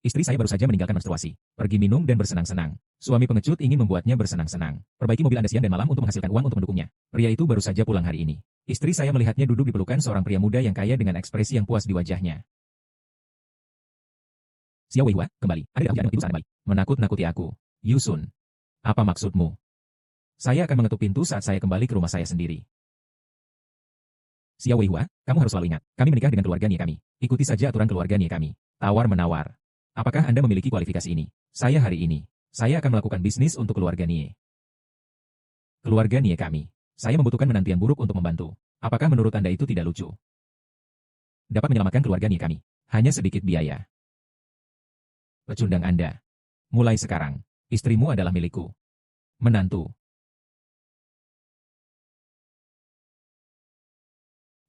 Istri saya baru saja meninggalkan menstruasi. Pergi minum dan bersenang-senang. Suami pengecut ingin membuatnya bersenang-senang. Perbaiki mobil Anda siang dan malam untuk menghasilkan uang untuk mendukungnya. Pria itu baru saja pulang hari ini. Istri saya melihatnya duduk di pelukan seorang pria muda yang kaya dengan ekspresi yang puas di wajahnya. Xiao Weihua, kembali. Ada dalam pintu sana kembali. Menakut-nakuti aku. Yusun. Apa maksudmu? Saya akan mengetuk pintu saat saya kembali ke rumah saya sendiri. Xiao Weihua, kamu harus selalu ingat, kami menikah dengan keluarga Nie kami. Ikuti saja aturan keluarga Nie kami. Tawar-menawar. Apakah Anda memiliki kualifikasi ini? Saya hari ini. Saya akan melakukan bisnis untuk keluarga Nie. Keluarga Nie kami. Saya membutuhkan menantu yang buruk untuk membantu. Apakah menurut Anda itu tidak lucu? Dapat menyelamatkan keluarga Nie kami. Hanya sedikit biaya. Pecundang Anda. Mulai sekarang, istrimu adalah milikku. Menantu.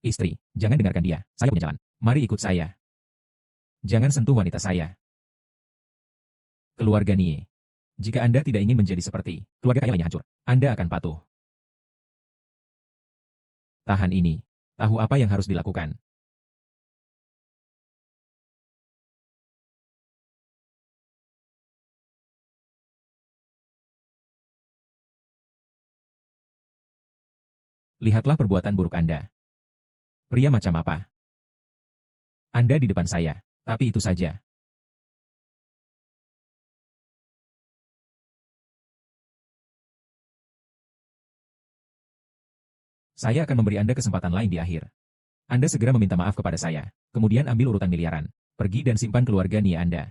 Istri, jangan dengarkan dia. Saya punya jalan. Mari ikut saya. Jangan sentuh wanita saya. Keluarga Nie. Jika Anda tidak ingin menjadi seperti keluarga kaya lainnya hancur, Anda akan patuh. Tahan ini. Tahu apa yang harus dilakukan. Lihatlah perbuatan buruk Anda. Pria macam apa? Anda di depan saya, tapi itu saja. Saya akan memberi Anda kesempatan lain di akhir. Anda segera meminta maaf kepada saya, kemudian ambil urutan miliaran. Pergi dan simpan keluarga Nie Anda.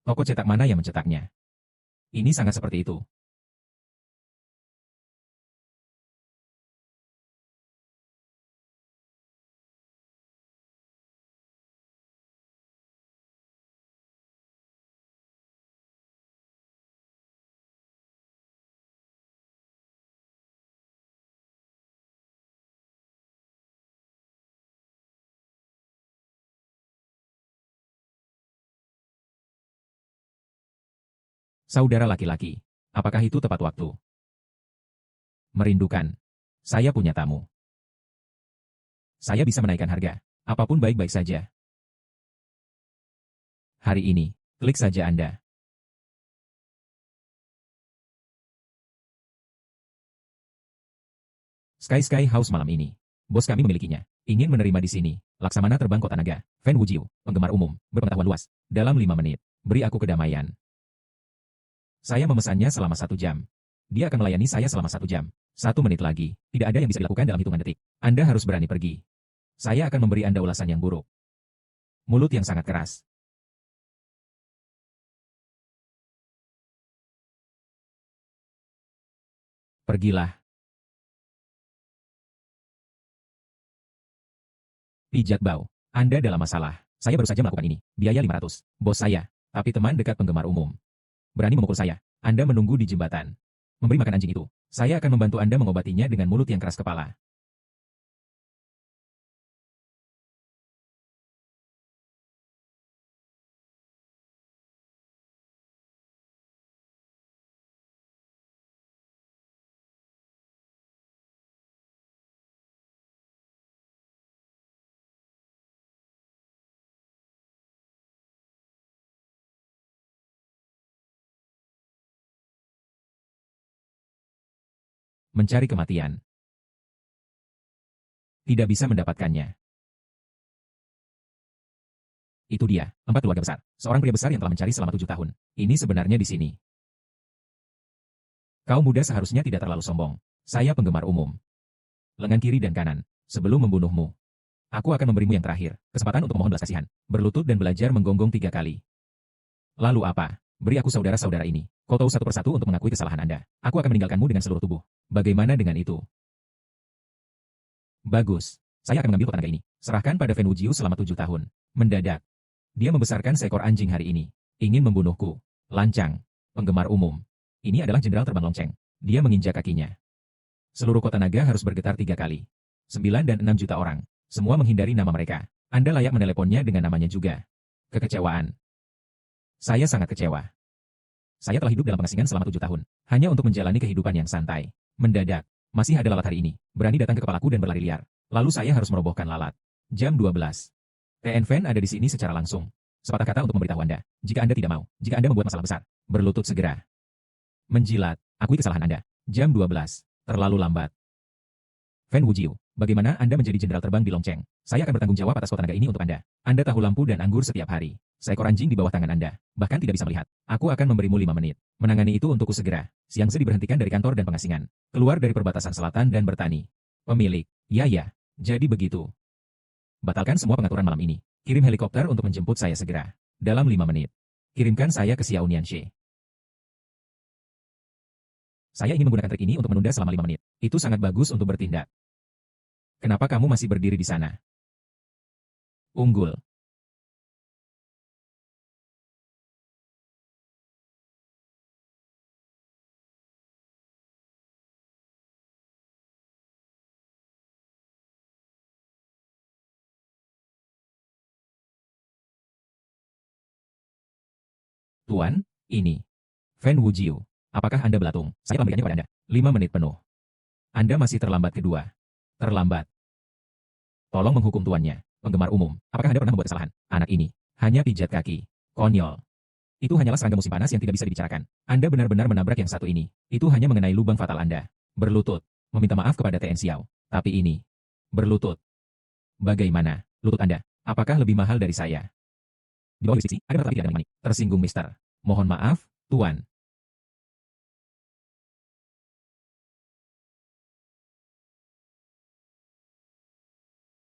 Toko cetak mana yang mencetaknya? Ini sangat seperti itu. Saudara laki-laki, apakah itu tepat waktu? Merindukan. Saya punya tamu. Saya bisa menaikkan harga. Apapun baik-baik saja. Hari ini, klik saja Anda. Sky House malam ini. Bos kami memilikinya. Ingin menerima di sini. Laksamana terbang kota naga. Fan Wujiu, penggemar umum, berpengetahuan luas. Dalam 5 menit. Beri aku kedamaian. Saya memesannya selama 1 jam. Dia akan melayani saya selama 1 jam. 1 menit lagi. Tidak ada yang bisa dilakukan dalam hitungan detik. Anda harus berani pergi. Saya akan memberi Anda ulasan yang buruk. Mulut yang sangat keras. Pergilah. Pijat bau. Anda dalam masalah. Saya baru saja melakukan ini. Biaya 500. Bos saya. Tapi teman dekat penggemar umum. Berani memukul saya. Anda menunggu di jembatan. Memberi makan anjing itu. Saya akan membantu Anda mengobatinya dengan mulut yang keras kepala. Mencari kematian. Tidak bisa mendapatkannya. Itu dia, 4 keluarga besar. Seorang pria besar yang telah mencari selama 7 tahun. Ini sebenarnya di sini. Kau muda seharusnya tidak terlalu sombong. Saya penggemar umum. Lengan kiri dan kanan. Sebelum membunuhmu. Aku akan memberimu yang terakhir. Kesempatan untuk memohon belas kasihan. Berlutut dan belajar menggonggong 3 kali. Lalu apa? Beri aku saudara-saudara ini. Kau tahu satu persatu untuk mengakui kesalahan Anda. Aku akan meninggalkanmu dengan seluruh tubuh. Bagaimana dengan itu? Bagus. Saya akan mengambil kota naga ini. Serahkan pada Fan Wujiu selama 7 tahun. Mendadak. Dia membesarkan seekor anjing hari ini. Ingin membunuhku. Lancang. Penggemar umum. Ini adalah jenderal terbang lonceng. Dia menginjak kakinya. Seluruh kota naga harus bergetar 3 kali. 9 dan 6 juta orang. Semua menghindari nama mereka. Anda layak meneleponnya dengan namanya juga. Kekecewaan. Saya sangat kecewa. Saya telah hidup dalam pengasingan selama 7 tahun. Hanya untuk menjalani kehidupan yang santai. Mendadak. Masih ada lalat hari ini. Berani datang ke kepalaku dan berlari liar. Lalu saya harus merobohkan lalat. Jam 12. TN Fan ada di sini secara langsung. Sepatah kata untuk memberitahu Anda. Jika Anda tidak mau, jika Anda membuat masalah besar, berlutut segera. Menjilat, akui kesalahan Anda. Jam 12. Terlalu lambat. Fan Wujiu, bagaimana Anda menjadi jenderal terbang di Longcheng? Saya akan bertanggung jawab atas kota naga ini untuk Anda. Anda tahu lampu dan anggur setiap hari. Seekor anjing di bawah tangan Anda, bahkan tidak bisa melihat. Aku akan memberimu 5 menit. Menangani itu untukku segera. Siang Se diberhentikan dari kantor dan pengasingan. Keluar dari perbatasan selatan dan bertani. Pemilik, ya, jadi begitu. Batalkan semua pengaturan malam ini. Kirim helikopter untuk menjemput saya segera. Dalam 5 menit. Kirimkan saya ke Xiao Nianshe. Saya ingin menggunakan trik ini untuk menunda selama 5 menit. Itu sangat bagus untuk bertindak. Kenapa kamu masih berdiri di sana? Unggul. Tuan, ini. Fan Wujiu. Apakah Anda belatung? Saya telah memberikannya pada Anda. 5 menit penuh. Anda masih terlambat kedua. Terlambat. Tolong menghukum tuannya. Penggemar umum. Apakah Anda pernah membuat kesalahan? Anak ini. Hanya pijat kaki. Konyol. Itu hanyalah serangga musim panas yang tidak bisa dibicarakan. Anda benar-benar menabrak yang satu ini. Itu hanya mengenai lubang fatal Anda. Berlutut. Meminta maaf kepada TN Xiao. Tapi ini. Berlutut. Bagaimana? Lutut Anda. Apakah lebih mahal dari saya? Di bawah jurisdiksi, ada tapi tidak ada money. Tersinggung, Mister. Mohon maaf, Tuan.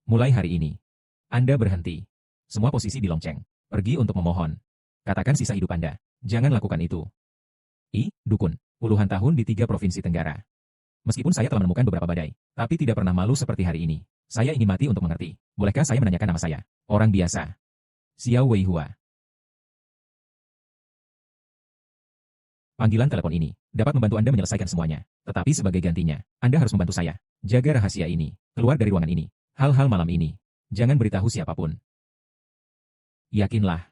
Mulai hari ini, Anda berhenti. Semua posisi di Longcheng. Pergi untuk memohon. Katakan sisa hidup Anda. Jangan lakukan itu. Dukun. Puluhan tahun di 3 provinsi Tenggara. Meskipun saya telah menemukan beberapa badai, tapi tidak pernah malu seperti hari ini. Saya ingin mati untuk mengerti. Bolehkah saya menanyakan nama saya? Orang biasa. Xiao Weihua. Panggilan telepon ini dapat membantu Anda menyelesaikan semuanya. Tetapi sebagai gantinya, Anda harus membantu saya. Jaga rahasia ini. Keluar dari ruangan ini. Hal-hal malam ini. Jangan beritahu siapapun. Yakinlah.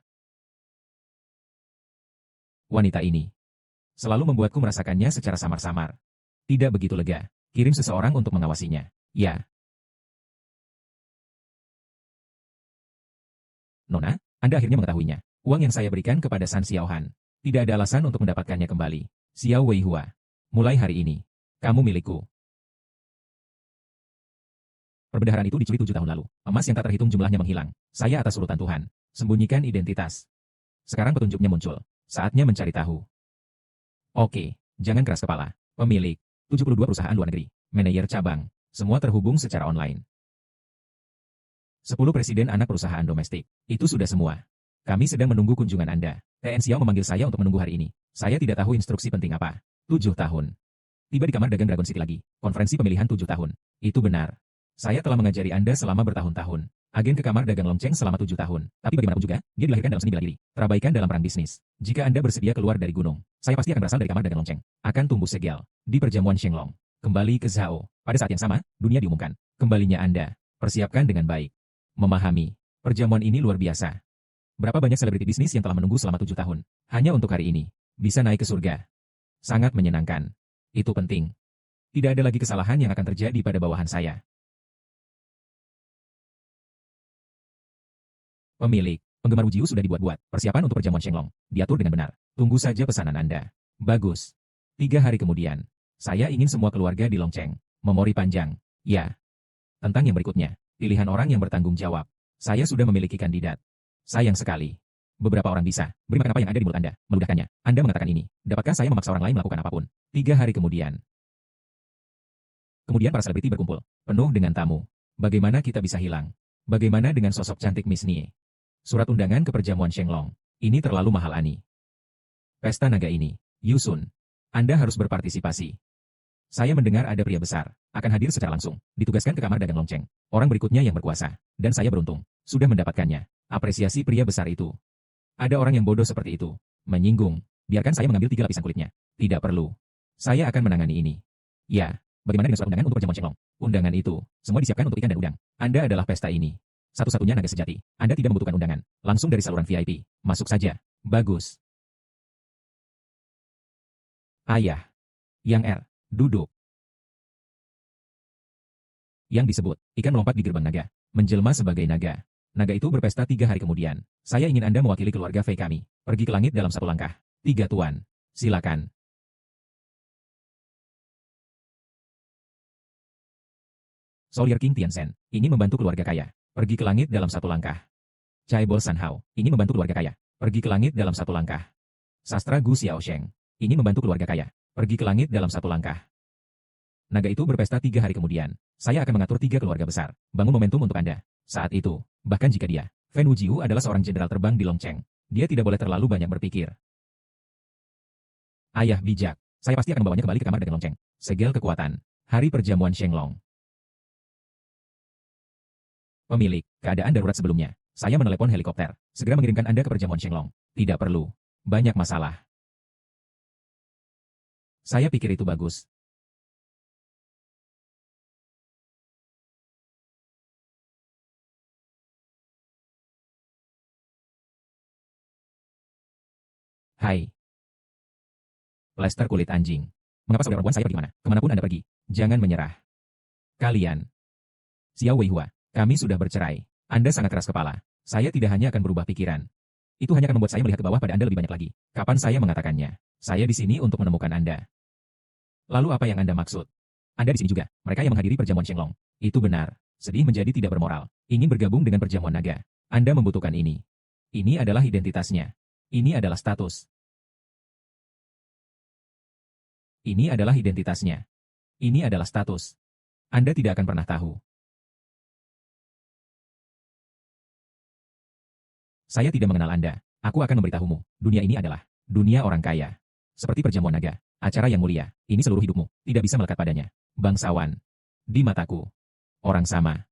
Wanita ini selalu membuatku merasakannya secara samar-samar. Tidak begitu lega. Kirim seseorang untuk mengawasinya. Ya. Nona, Anda akhirnya mengetahuinya. Uang yang saya berikan kepada San Xiaohan. Tidak ada alasan untuk mendapatkannya kembali. Xiao Weihua. Mulai hari ini, kamu milikku. Perbendaharaan itu dicuri 7 tahun lalu. Emas yang tak terhitung jumlahnya menghilang. Saya atas urutan Tuhan. Sembunyikan identitas. Sekarang petunjuknya muncul. Saatnya mencari tahu. Oke, jangan keras kepala. Pemilik, 72 perusahaan luar negeri, manajer cabang, semua terhubung secara online. 10 presiden anak perusahaan domestik. Itu sudah semua. Kami sedang menunggu kunjungan Anda. TN Xiao memanggil saya untuk menunggu hari ini. Saya tidak tahu instruksi penting apa. 7 tahun. Tiba di kamar dagang Dragon City lagi. Konferensi pemilihan 7 tahun. Itu benar. Saya telah mengajari Anda selama bertahun-tahun. Agen ke kamar dagang Longcheng selama 7 tahun. Tapi bagaimanapun juga, dia dilahirkan dalam seni bela diri. Terabaikan dalam perang bisnis. Jika Anda bersedia keluar dari gunung, saya pasti akan berasal dari kamar dagang Longcheng. Akan tumbuh segel. Di perjamuan Shenglong. Kembali ke Zhao. Pada saat yang sama, dunia diumumkan. Kembalinya Anda. Persiapkan dengan baik. Memahami. Perjamuan ini luar biasa. Berapa banyak selebriti bisnis yang telah menunggu selama 7 tahun. Hanya untuk hari ini. Bisa naik ke surga. Sangat menyenangkan. Itu penting. Tidak ada lagi kesalahan yang akan terjadi pada bawahan saya. Pemilik, penggemar Wujiu sudah dibuat-buat. Persiapan untuk perjamuan Shenglong. Diatur dengan benar. Tunggu saja pesanan Anda. Bagus. 3 hari kemudian. Saya ingin semua keluarga di Longcheng. Memori panjang. Ya. Tentang yang berikutnya. Pilihan orang yang bertanggung jawab. Saya sudah memiliki kandidat. Sayang sekali. Beberapa orang bisa beri makan apa yang ada di mulut Anda, meludahkannya. Anda mengatakan ini. Dapatkah saya memaksa orang lain melakukan apapun? 3 hari kemudian. Kemudian para selebriti berkumpul. Penuh dengan tamu. Bagaimana kita bisa hilang? Bagaimana dengan sosok cantik Miss Nie? Surat undangan ke perjamuan Shenglong. Ini terlalu mahal Ani. Pesta naga ini. Yusun. Anda harus berpartisipasi. Saya mendengar ada pria besar. Akan hadir secara langsung. Ditugaskan ke kamar dagang Longcheng. Orang berikutnya yang berkuasa. Dan saya beruntung. Sudah mendapatkannya. Apresiasi pria besar itu. Ada orang yang bodoh seperti itu. Menyinggung. Biarkan saya mengambil 3 lapisan kulitnya. Tidak perlu. Saya akan menangani ini. Ya. Bagaimana dengan surat undangan untuk perjamuan Shenglong? Undangan itu. Semua disiapkan untuk ikan dan udang. Anda adalah pesta ini. Satu-satunya naga sejati. Anda tidak membutuhkan undangan. Langsung dari saluran VIP. Masuk saja. Bagus. Ayah. Yang R. Duduk. Yang disebut, ikan melompat di gerbang naga. Menjelma sebagai naga. Naga itu berpesta 3 hari kemudian. Saya ingin Anda mewakili keluarga Fei kami. Pergi ke langit dalam satu langkah. 3 tuan. Silakan. Solier King Tianzhen. Ini membantu keluarga kaya. Pergi ke langit dalam satu langkah. Chaebol Sanhao. Ini membantu keluarga kaya. Pergi ke langit dalam satu langkah. Sastra Gu Xiaosheng. Ini membantu keluarga kaya. Pergi ke langit dalam satu langkah. Naga itu berpesta 3 hari kemudian. Saya akan mengatur 3 keluarga besar. Bangun momentum untuk Anda. Saat itu, bahkan jika dia, Fen Wujiu adalah seorang jenderal terbang di Longcheng, dia tidak boleh terlalu banyak berpikir. Ayah bijak, saya pasti akan membawanya kembali ke kamar dengan Longcheng. Segel kekuatan. Hari perjamuan Shenglong. Pemilik, keadaan darurat sebelumnya. Saya menelepon helikopter. Segera mengirimkan Anda ke perjamuan Shenglong. Tidak perlu. Banyak masalah. Saya pikir itu bagus. Hai. Plester kulit anjing. Mengapa saudara perempuan saya pergi mana? Kemanapun Anda pergi. Jangan menyerah. Kalian. Xiao Weihua, kami sudah bercerai. Anda sangat keras kepala. Saya tidak hanya akan berubah pikiran. Itu hanya akan membuat saya melihat ke bawah pada Anda lebih banyak lagi. Kapan saya mengatakannya? Saya di sini untuk menemukan Anda. Lalu apa yang Anda maksud? Anda di sini juga. Mereka yang menghadiri perjamuan Shenglong. Itu benar. Sedih menjadi tidak bermoral. Ingin bergabung dengan perjamuan naga. Anda membutuhkan ini. Ini adalah identitasnya. Ini adalah status. Ini adalah identitasnya. Ini adalah status. Anda tidak akan pernah tahu. Saya tidak mengenal Anda. Aku akan memberitahumu. Dunia ini adalah dunia orang kaya. Seperti perjamuan naga. Acara yang mulia. Ini seluruh hidupmu. Tidak bisa melekat padanya. Bangsawan. Di mataku. Orang sama.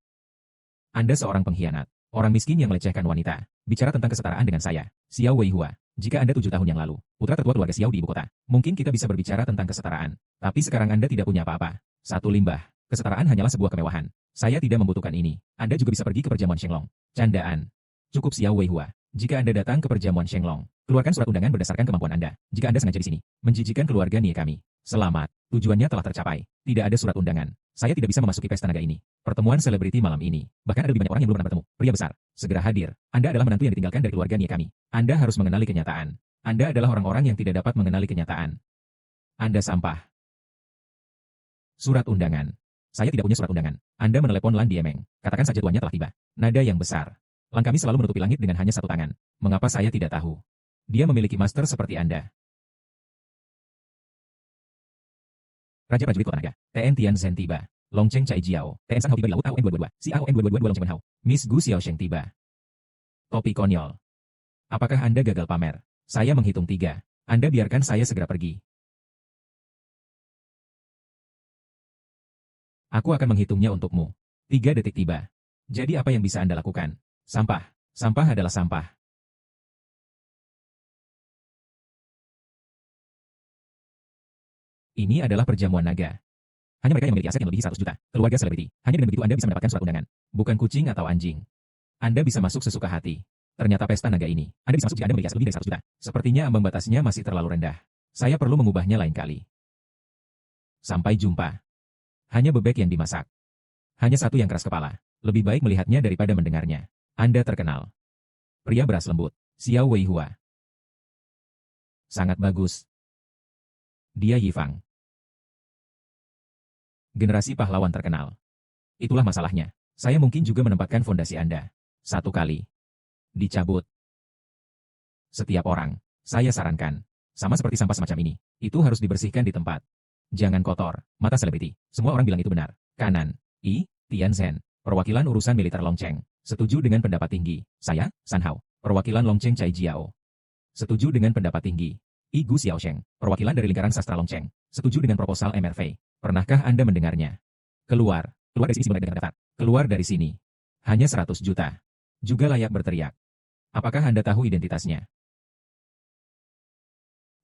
Anda seorang pengkhianat. Orang miskin yang melecehkan wanita. Bicara tentang kesetaraan dengan saya. Xiao Weihua. Jika Anda 7 tahun yang lalu, putra tertua keluarga Xiao di ibu kota, mungkin kita bisa berbicara tentang kesetaraan. Tapi sekarang Anda tidak punya apa-apa. Satu limbah. Kesetaraan hanyalah sebuah kemewahan. Saya tidak membutuhkan ini. Anda juga bisa pergi ke perjamuan Shenglong. Candaan. Cukup Xiao Weihua. Jika Anda datang ke perjamuan Shenglong, keluarkan surat undangan berdasarkan kemampuan Anda. Jika Anda sengaja di sini, menjijikan keluarga Nie kami. Selamat. Tujuannya telah tercapai. Tidak ada surat undangan. Saya tidak bisa memasuki pesta naga ini. Pertemuan selebriti malam ini. Bahkan ada lebih banyak orang yang belum pernah bertemu. Pria besar. Segera hadir. Anda adalah menantu yang ditinggalkan dari keluarga Nie kami. Anda harus mengenali kenyataan. Anda adalah orang-orang yang tidak dapat mengenali kenyataan. Anda sampah. Surat undangan. Saya tidak punya surat undangan. Anda menelepon Lan Diemeng. Katakan saja tuannya telah tiba. Nada yang besar. Lan kami selalu menutupi langit dengan hanya satu tangan. Mengapa saya tidak tahu? Dia memiliki master seperti Anda. Raja Prajurit Kota Naga. TN Tianzhen tiba. Longcheng Cai Jiao. TN Sanhao tiba di laut AON 222. Si AON 222 Longcheng Menhao. Miss Gu Xiaosheng tiba. Topi konyol. Apakah Anda gagal pamer? Saya menghitung 3. Anda biarkan saya segera pergi. Aku akan menghitungnya untukmu. 3 detik tiba. Jadi apa yang bisa Anda lakukan? Sampah. Sampah adalah sampah. Ini adalah perjamuan naga. Hanya mereka yang memiliki aset yang melebihi 100 juta. Keluarga selebriti. Hanya dengan begitu Anda bisa mendapatkan surat undangan. Bukan kucing atau anjing. Anda bisa masuk sesuka hati. Ternyata pesta naga ini. Anda bisa masuk jika Anda memiliki aset lebih dari 100 juta. Sepertinya ambang batasnya masih terlalu rendah. Saya perlu mengubahnya lain kali. Sampai jumpa. Hanya bebek yang dimasak. Hanya satu yang keras kepala. Lebih baik melihatnya daripada mendengarnya. Anda terkenal. Pria beras lembut. Xiao Weihua. Sangat bagus. Dia Yifang. Generasi pahlawan terkenal. Itulah masalahnya. Saya mungkin juga menempatkan fondasi Anda. 1 kali. Dicabut. Setiap orang. Saya sarankan. Sama seperti sampah semacam ini. Itu harus dibersihkan di tempat. Jangan kotor. Mata selebriti. Semua orang bilang itu benar. Kanan. Tianzhen. Perwakilan urusan militer Longcheng. Setuju dengan pendapat tinggi. Saya, Sanhao. Perwakilan Longcheng Cai Jiao. Setuju dengan pendapat tinggi. Gu Xiaosheng. Perwakilan dari lingkaran sastra Longcheng. Setuju dengan proposal MRV. Pernahkah Anda mendengarnya? Keluar. Keluar dari sini sebelum Anda daftar. Keluar dari sini. Hanya 100 juta. Juga layak berteriak. Apakah Anda tahu identitasnya?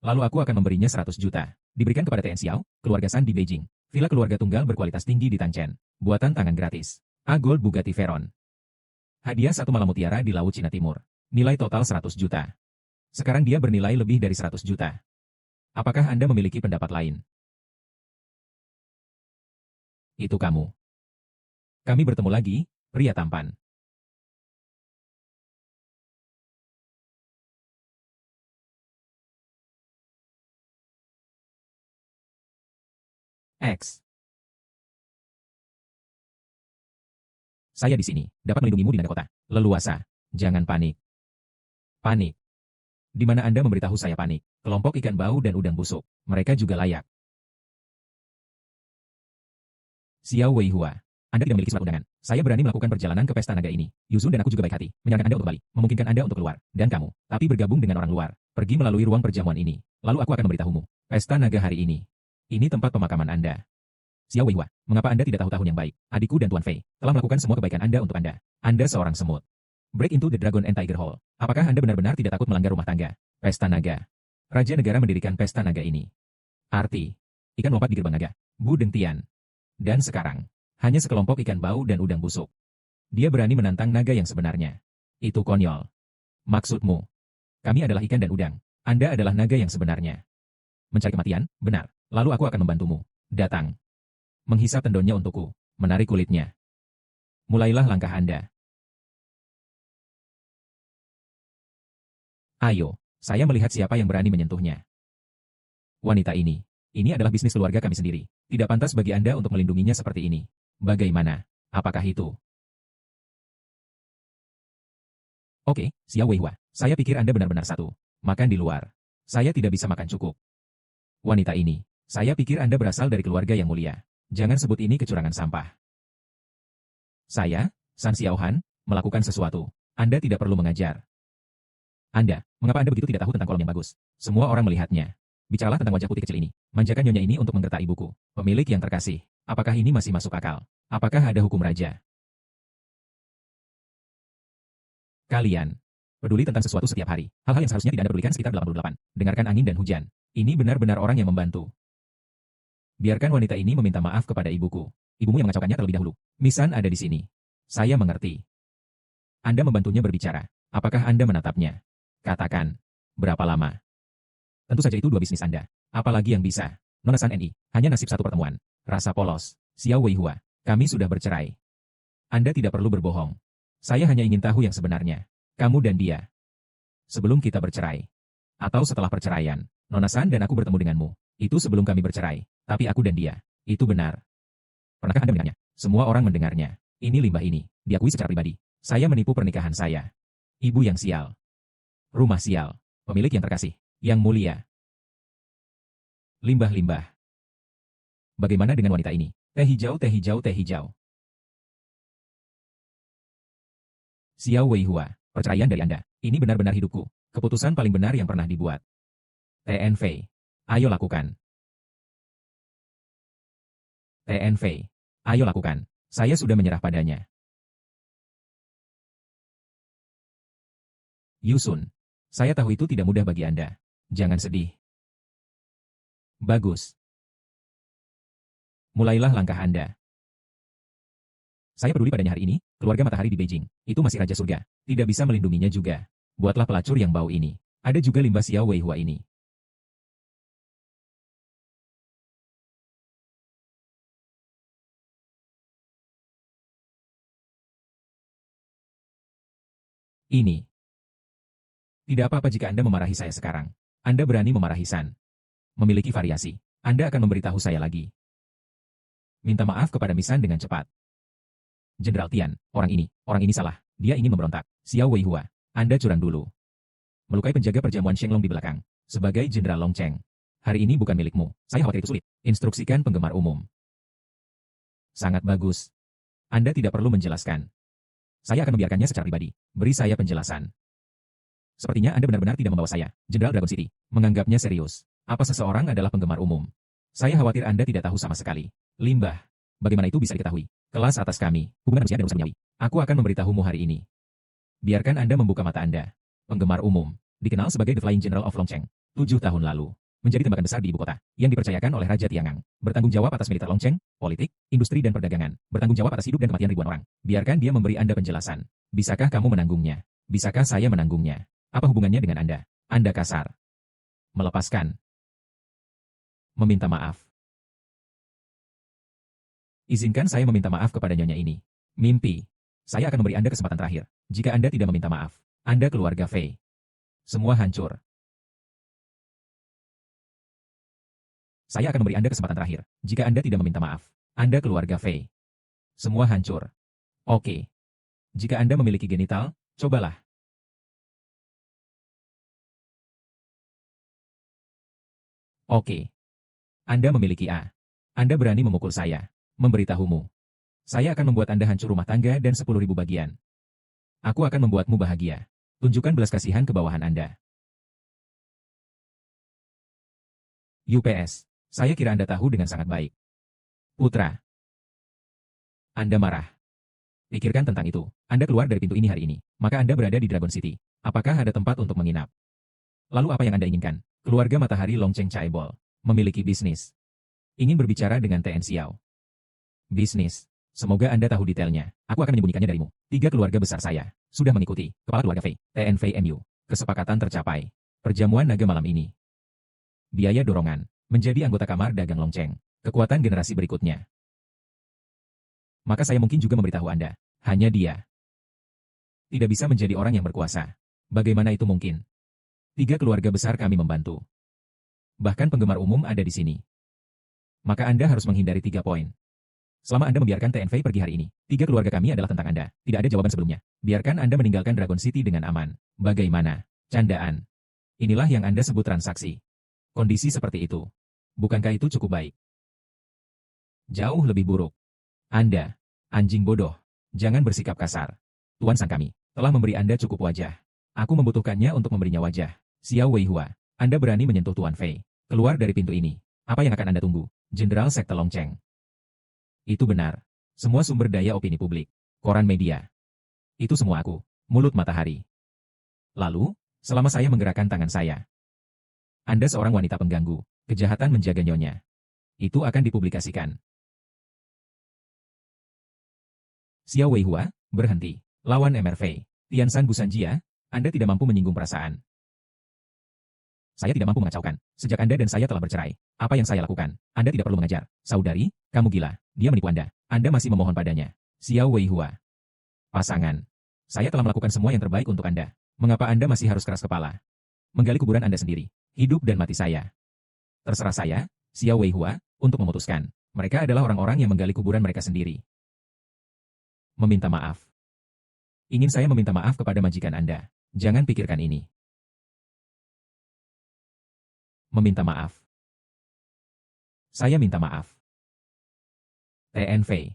Lalu aku akan memberinya 100 juta. Diberikan kepada TN Xiao, keluarga San di Beijing. Villa keluarga tunggal berkualitas tinggi di Tanchen. Buatan tangan gratis. A Gold Bugatti Veyron. Hadiah 1 malam mutiara di Laut Cina Timur. Nilai total 100 juta. Sekarang dia bernilai lebih dari 100 juta. Apakah Anda memiliki pendapat lain? Itu kamu. Kami bertemu lagi, pria tampan. X. Saya di sini, dapat melindungimu di naga kota. Leluasa. Jangan panik. Panik. Di mana Anda memberitahu saya panik? Kelompok ikan bau dan udang busuk. Mereka juga layak. Xiao Weihua. Anda tidak memiliki surat undangan. Saya berani melakukan perjalanan ke pesta naga ini. Yuzun dan aku juga baik hati. Menyarankan Anda untuk kembali. Memungkinkan Anda untuk keluar. Dan kamu. Tapi bergabung dengan orang luar. Pergi melalui ruang perjamuan ini. Lalu aku akan memberitahumu. Pesta naga hari ini. Ini tempat pemakaman Anda. Xiao Weihua. Mengapa Anda tidak tahu tahun yang baik? Adikku dan Tuan Fei telah melakukan semua kebaikan Anda untuk Anda. Anda seorang semut. Break into the Dragon and Tiger Hall. Apakah Anda benar-benar tidak takut melanggar rumah tangga? Pesta naga. Raja negara mendirikan pesta naga ini. Arti. Ikan lompat di gerbang naga. Bu Dengtian. Dan sekarang. Hanya sekelompok ikan bau dan udang busuk. Dia berani menantang naga yang sebenarnya. Itu konyol. Maksudmu? Kami adalah ikan dan udang. Anda adalah naga yang sebenarnya. Mencari kematian? Benar. Lalu aku akan membantumu. Datang. Menghisap tendonnya untukku. Menarik kulitnya. Mulailah langkah Anda. Ayo, saya melihat siapa yang berani menyentuhnya. Wanita ini adalah bisnis keluarga kami sendiri. Tidak pantas bagi Anda untuk melindunginya seperti ini. Bagaimana? Apakah itu? Oke, Xiao Weihua. Saya pikir Anda benar-benar satu. Makan di luar. Saya tidak bisa makan cukup. Wanita ini, saya pikir Anda berasal dari keluarga yang mulia. Jangan sebut ini kecurangan sampah. Saya, San Xiaohan, melakukan sesuatu. Anda tidak perlu mengajar. Anda, mengapa Anda begitu tidak tahu tentang kolam yang bagus? Semua orang melihatnya. Bicaralah tentang wajah putih kecil ini. Manjakan nyonya ini untuk menggertak ibuku. Pemilik yang terkasih. Apakah ini masih masuk akal? Apakah ada hukum raja? Kalian peduli tentang sesuatu setiap hari. Hal-hal yang seharusnya tidak Anda pedulikan sekitar 88. Dengarkan angin dan hujan. Ini benar-benar orang yang membantu. Biarkan wanita ini meminta maaf kepada ibuku. Ibumu yang mengacaukannya terlebih dahulu. Misan ada di sini. Saya mengerti. Anda membantunya berbicara. Apakah Anda menatapnya? Katakan. Berapa lama? Tentu saja itu dua bisnis Anda. Apalagi yang bisa. Nona San Ni, hanya nasib satu pertemuan. Rasa polos. Xiao Weihua, kami sudah bercerai. Anda tidak perlu berbohong. Saya hanya ingin tahu yang sebenarnya. Kamu dan dia. Sebelum kita bercerai. Atau setelah perceraian. Nona San dan aku bertemu denganmu. Itu sebelum kami bercerai. Tapi aku dan dia. Itu benar. Pernahkah Anda mendengarnya? Semua orang mendengarnya. Ini limbah ini. Diakui secara pribadi. Saya menipu pernikahan saya. Ibu yang sial. Rumah sial. Pemilik yang terkasih. Yang mulia. Limbah-limbah. Bagaimana dengan wanita ini? Teh hijau, teh hijau, teh hijau. Xiao Weihua, perceraian dari Anda. Ini benar-benar hidupku. Keputusan paling benar yang pernah dibuat. TNV. Ayo lakukan. TNV. Ayo lakukan. Saya sudah menyerah padanya. Yusun. Saya tahu itu tidak mudah bagi Anda. Jangan sedih. Bagus. Mulailah langkah Anda. Saya peduli padanya hari ini, keluarga matahari di Beijing. Itu masih Raja Surga. Tidak bisa melindunginya juga. Buatlah pelacur yang bau ini. Ada juga limbah Xiao Weihua ini. Ini. Tidak apa-apa jika Anda memarahi saya sekarang. Anda berani memarahi San. Memiliki variasi. Anda akan memberitahu saya lagi. Minta maaf kepada Misan dengan cepat. Jenderal Tian, orang ini salah. Dia ingin memberontak. Xiao Weihua, Anda curang dulu. Melukai penjaga perjamuan Shenglong di belakang. Sebagai Jenderal Long Cheng. Hari ini bukan milikmu. Saya khawatir itu sulit. Instruksikan penggemar umum. Sangat bagus. Anda tidak perlu menjelaskan. Saya akan membiarkannya secara pribadi. Beri saya penjelasan. Sepertinya Anda benar-benar tidak membawa saya, Jenderal Dragon City, menganggapnya serius. Apa seseorang adalah penggemar umum? Saya khawatir Anda tidak tahu sama sekali. Limbah. Bagaimana itu bisa diketahui? Kelas atas kami, hubungan manusia dan urusan duniawi. Aku akan memberitahumu hari ini. Biarkan Anda membuka mata Anda. Penggemar umum, dikenal sebagai The Flying General of Longcheng. 7 tahun lalu, menjadi tembakan besar di ibu kota, yang dipercayakan oleh Raja Tiangang. Bertanggung jawab atas militer Longcheng, politik, industri dan perdagangan. Bertanggung jawab atas hidup dan kematian ribuan orang. Biarkan dia memberi Anda penjelasan. Bisakah kamu menanggungnya? Bisakah saya menanggungnya? Apa hubungannya dengan Anda? Anda kasar. Melepaskan. Meminta maaf. Izinkan saya meminta maaf kepada nyonya ini. Mimpi. Saya akan memberi Anda kesempatan terakhir. Jika Anda tidak meminta maaf, Anda keluarga Fei. Semua hancur. Saya akan memberi Anda kesempatan terakhir. Jika Anda tidak meminta maaf, Anda keluarga Fei. Semua hancur. Oke. Jika Anda memiliki genital, cobalah. Oke. Anda memiliki A. Anda berani memukul saya. Memberitahumu. Saya akan membuat Anda hancur rumah tangga dan 10.000 bagian. Aku akan membuatmu bahagia. Tunjukkan belas kasihan ke bawahan Anda. UPS. Saya kira Anda tahu dengan sangat baik. Putra. Anda marah. Pikirkan tentang itu. Anda keluar dari pintu ini hari ini. Maka Anda berada di Dragon City. Apakah ada tempat untuk menginap? Lalu apa yang Anda inginkan? Keluarga Matahari Longcheng Chaebol. Memiliki bisnis. Ingin berbicara dengan TN Xiao. Bisnis. Semoga Anda tahu detailnya. Aku akan menyembunyikannya darimu. 3 keluarga besar saya sudah mengikuti. Kepala keluarga Fei. TN Fei MU. Kesepakatan tercapai. Perjamuan naga malam ini. Biaya dorongan. Menjadi anggota kamar dagang Longcheng. Kekuatan generasi berikutnya. Maka saya mungkin juga memberitahu Anda. Hanya dia tidak bisa menjadi orang yang berkuasa. Bagaimana itu mungkin? 3 keluarga besar kami membantu. Bahkan penggemar umum ada di sini. Maka Anda harus menghindari 3 poin. Selama Anda membiarkan TN Fei pergi hari ini, 3 keluarga kami adalah tentang Anda. Tidak ada jawaban sebelumnya. Biarkan Anda meninggalkan Dragon City dengan aman. Bagaimana? Candaan. Inilah yang Anda sebut transaksi. Kondisi seperti itu. Bukankah itu cukup baik? Jauh lebih buruk. Anda, anjing bodoh, jangan bersikap kasar. Tuan Sang kami telah memberi Anda cukup wajah. Aku membutuhkannya untuk memberinya wajah. Xiao Weihua, Anda berani menyentuh Tuan Fei. Keluar dari pintu ini. Apa yang akan Anda tunggu? Jenderal Sekte Longcheng. Itu benar. Semua sumber daya opini publik. Koran media. Itu semua aku. Mulut matahari. Lalu, selama saya menggerakkan tangan saya. Anda seorang wanita pengganggu. Kejahatan menjaga nyonya. Itu akan dipublikasikan. Xiao Weihua, berhenti. Lawan MRV. Tiansan Busanjia, Anda tidak mampu menyinggung perasaan. Saya tidak mampu mengacaukan. Sejak Anda dan saya telah bercerai. Apa yang saya lakukan? Anda tidak perlu mengajar. Saudari, kamu gila. Dia menipu Anda. Anda masih memohon padanya. Xiao Weihua. Pasangan. Saya telah melakukan semua yang terbaik untuk Anda. Mengapa Anda masih harus keras kepala? Menggali kuburan Anda sendiri. Hidup dan mati saya. Terserah saya, Xiao Weihua, untuk memutuskan. Mereka adalah orang-orang yang menggali kuburan mereka sendiri. Meminta maaf. Ingin saya meminta maaf kepada majikan Anda. Jangan pikirkan ini. Meminta maaf. Saya minta maaf. TN Fei.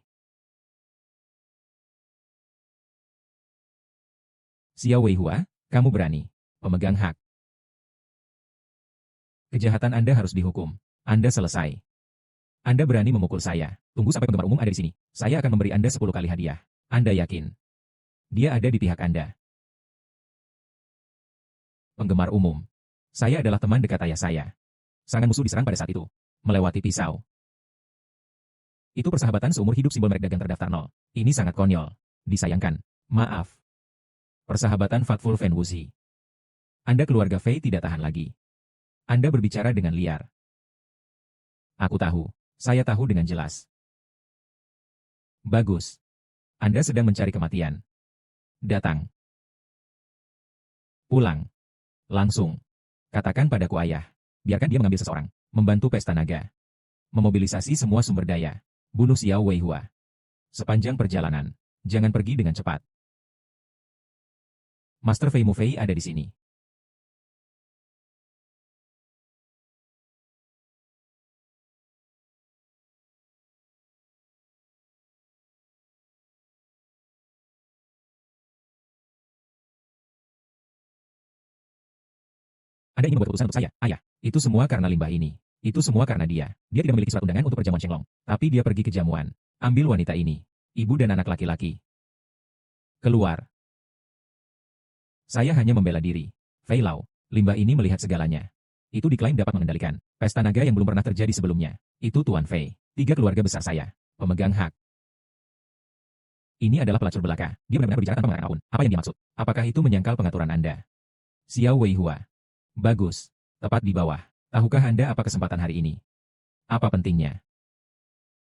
Xiao Weihua, kamu berani. Pemegang hak. Kejahatan Anda harus dihukum. Anda selesai. Anda berani memukul saya. Tunggu sampai penggemar umum ada di sini. Saya akan memberi Anda 10 kali hadiah. Anda yakin? Dia ada di pihak Anda. Penggemar umum. Saya adalah teman dekat ayah saya. Serangan musuh diserang pada saat itu. Melewati pisau. Itu persahabatan seumur hidup simbol merek dagang terdaftar 0. Ini sangat konyol. Disayangkan. Maaf. Persahabatan Fatful Fan Wuxi. Anda keluarga Fei tidak tahan lagi. Anda berbicara dengan liar. Aku tahu. Saya tahu dengan jelas. Bagus. Anda sedang mencari kematian. Datang. Pulang. Langsung. Katakan padaku ayah. Biarkan dia mengambil seseorang. Membantu pesta naga. Memobilisasi semua sumber daya. Bunuh Xiao Weihua. Sepanjang perjalanan. Jangan pergi dengan cepat. Master Fei Mufei ada di sini. Anda ingin membuat keputusan untuk saya, ayah. Itu semua karena limbah ini. Itu semua karena dia. Dia tidak memiliki surat undangan untuk perjamuan Chenglong. Tapi dia pergi ke jamuan. Ambil wanita ini. Ibu dan anak laki-laki. Keluar. Saya hanya membela diri. Fei Lao, limbah ini melihat segalanya. Itu diklaim dapat mengendalikan pesta naga yang belum pernah terjadi sebelumnya. Itu Tuan Fei. 3 keluarga besar saya. Pemegang hak. Ini adalah pelacur belaka. Dia benar-benar berbicara tanpa mengarang apapun. Apa yang dia maksud? Apakah itu menyangkal pengaturan Anda? Xiao Weihua. Bagus. Tepat di bawah. Tahukah Anda apa kesempatan hari ini? Apa pentingnya?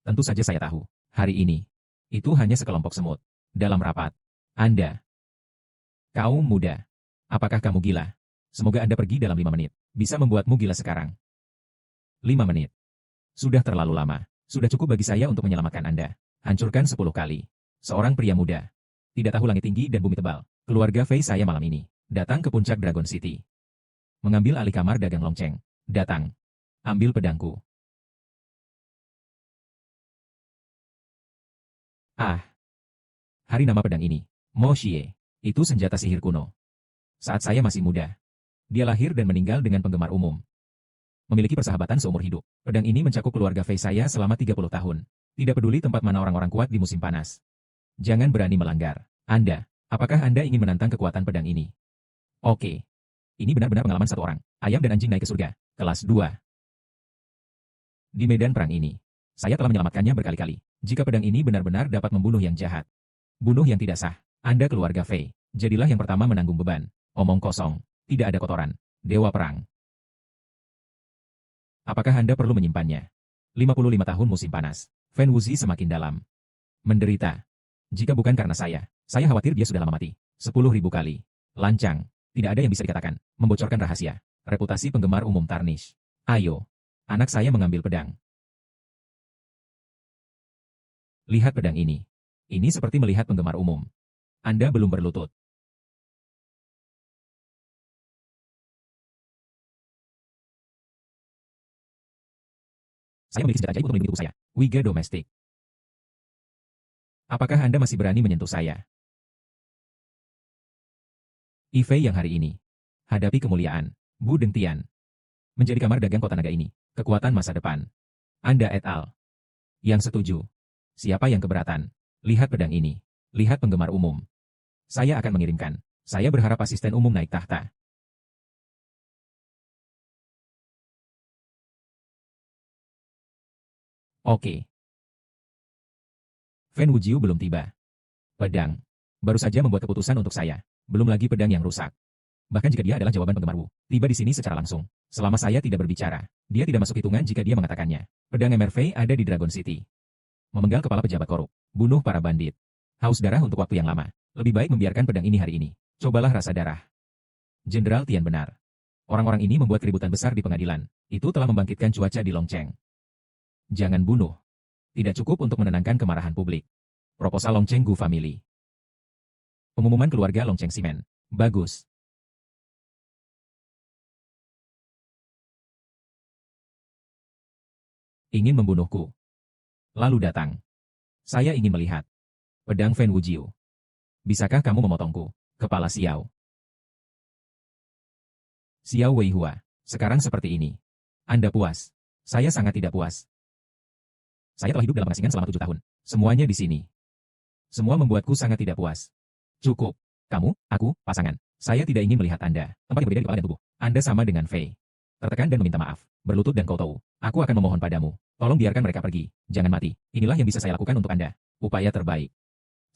Tentu saja saya tahu. Hari ini. Itu hanya sekelompok semut. Dalam rapat. Anda. Kaum muda. Apakah kamu gila? Semoga Anda pergi dalam 5 menit. Bisa membuatmu gila sekarang. 5 menit. Sudah terlalu lama. Sudah cukup bagi saya untuk menyelamatkan Anda. Hancurkan 10 kali. Seorang pria muda. Tidak tahu langit tinggi dan bumi tebal. Keluarga Fei saya malam ini. Datang ke puncak Dragon City. Mengambil alih kamar dagang lonceng. Datang. Ambil pedangku. Ah. Hari nama pedang ini. Mo Xie. Itu senjata sihir kuno. Saat saya masih muda. Dia lahir dan meninggal dengan penggemar umum. Memiliki persahabatan seumur hidup. Pedang ini mencakup keluarga Fei saya selama 30 tahun. Tidak peduli tempat mana orang-orang kuat di musim panas. Jangan berani melanggar. Anda, apakah Anda ingin menantang kekuatan pedang ini? Oke. Ini benar-benar pengalaman satu orang. Ayam dan anjing naik ke surga. Kelas 2. Di medan perang ini, saya telah menyelamatkannya berkali-kali. Jika pedang ini benar-benar dapat membunuh yang jahat. Bunuh yang tidak sah. Anda keluarga Fei. Jadilah yang pertama menanggung beban. Omong kosong. Tidak ada kotoran. Dewa perang. Apakah Anda perlu menyimpannya? 55 tahun musim panas. Fan Wuzi semakin dalam. Menderita. Jika bukan karena saya khawatir dia sudah lama mati. 10.000 kali. Lancang. Tidak ada yang bisa dikatakan. Membocorkan rahasia. Reputasi penggemar umum tarnish. Ayo. Anak saya mengambil pedang. Lihat pedang ini. Ini seperti melihat penggemar umum. Anda belum berlutut. Saya memiliki senjata ajaib untuk melindungi tubuh saya. Wiga domestik. Apakah Anda masih berani menyentuh saya? Ifei yang hari ini. Hadapi kemuliaan. Bu Dengtian. Menjadi kamar dagang kota naga ini. Kekuatan masa depan. Anda et al. Yang setuju. Siapa yang keberatan? Lihat pedang ini. Lihat penggemar umum. Saya akan mengirimkan. Saya berharap asisten umum naik tahta. Oke. Fan Wujiu belum tiba. Pedang. Baru saja membuat keputusan untuk saya. Belum lagi pedang yang rusak. Bahkan jika dia adalah jawaban penggemar Wu. Tiba di sini secara langsung. Selama saya tidak berbicara. Dia tidak masuk hitungan jika dia mengatakannya. Pedang MRV ada di Dragon City. Memenggal kepala pejabat korup. Bunuh para bandit. Haus darah untuk waktu yang lama. Lebih baik membiarkan pedang ini hari ini. Cobalah rasa darah. Jenderal Tian benar. Orang-orang ini membuat keributan besar di pengadilan. Itu telah membangkitkan cuaca di Longcheng. Jangan bunuh. Tidak cukup untuk menenangkan kemarahan publik. Proposal Longcheng Gu Family. Pengumuman keluarga Longcheng Simen. Bagus. Ingin membunuhku. Lalu datang. Saya ingin melihat. Pedang Fan Wujiu. Bisakah kamu memotongku? Kepala Xiao. Xiao Weihua. Sekarang seperti ini. Anda puas? Saya sangat tidak puas. Saya telah hidup dalam pengasingan selama 7 tahun. Semuanya di sini. Semua membuatku sangat tidak puas. Cukup. Kamu, aku, pasangan. Saya tidak ingin melihat Anda. Tempat yang berbeda di kepala dan tubuh. Anda sama dengan Fei. Tertekan dan meminta maaf. Berlutut dan kau tahu. Aku akan memohon padamu. Tolong biarkan mereka pergi. Jangan mati. Inilah yang bisa saya lakukan untuk Anda. Upaya terbaik.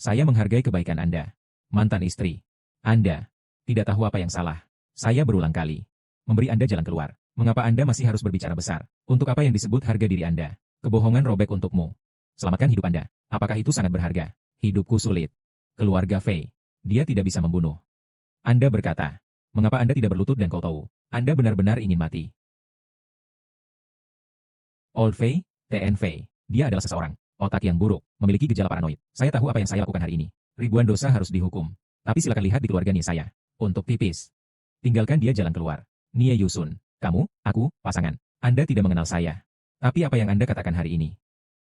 Saya menghargai kebaikan Anda. Mantan istri. Anda. Tidak tahu apa yang salah. Saya berulang kali. Memberi Anda jalan keluar. Mengapa Anda masih harus berbicara besar? Untuk apa yang disebut harga diri Anda? Kebohongan robek untukmu. Selamatkan hidup Anda. Apakah itu sangat berharga? Hidupku sulit. Keluarga Fei. Dia tidak bisa membunuh. Anda berkata. Mengapa Anda tidak berlutut dan kau tahu? Anda benar-benar ingin mati. Old Fei, TN Fei. Dia adalah seseorang. Otak yang buruk. Memiliki gejala paranoid. Saya tahu apa yang saya lakukan hari ini. Ribuan dosa harus dihukum. Tapi silakan lihat di keluarga Nie saya. Untuk tipis. Tinggalkan dia jalan keluar. Nie Yusun. Kamu, aku, pasangan. Anda tidak mengenal saya. Tapi apa yang Anda katakan hari ini?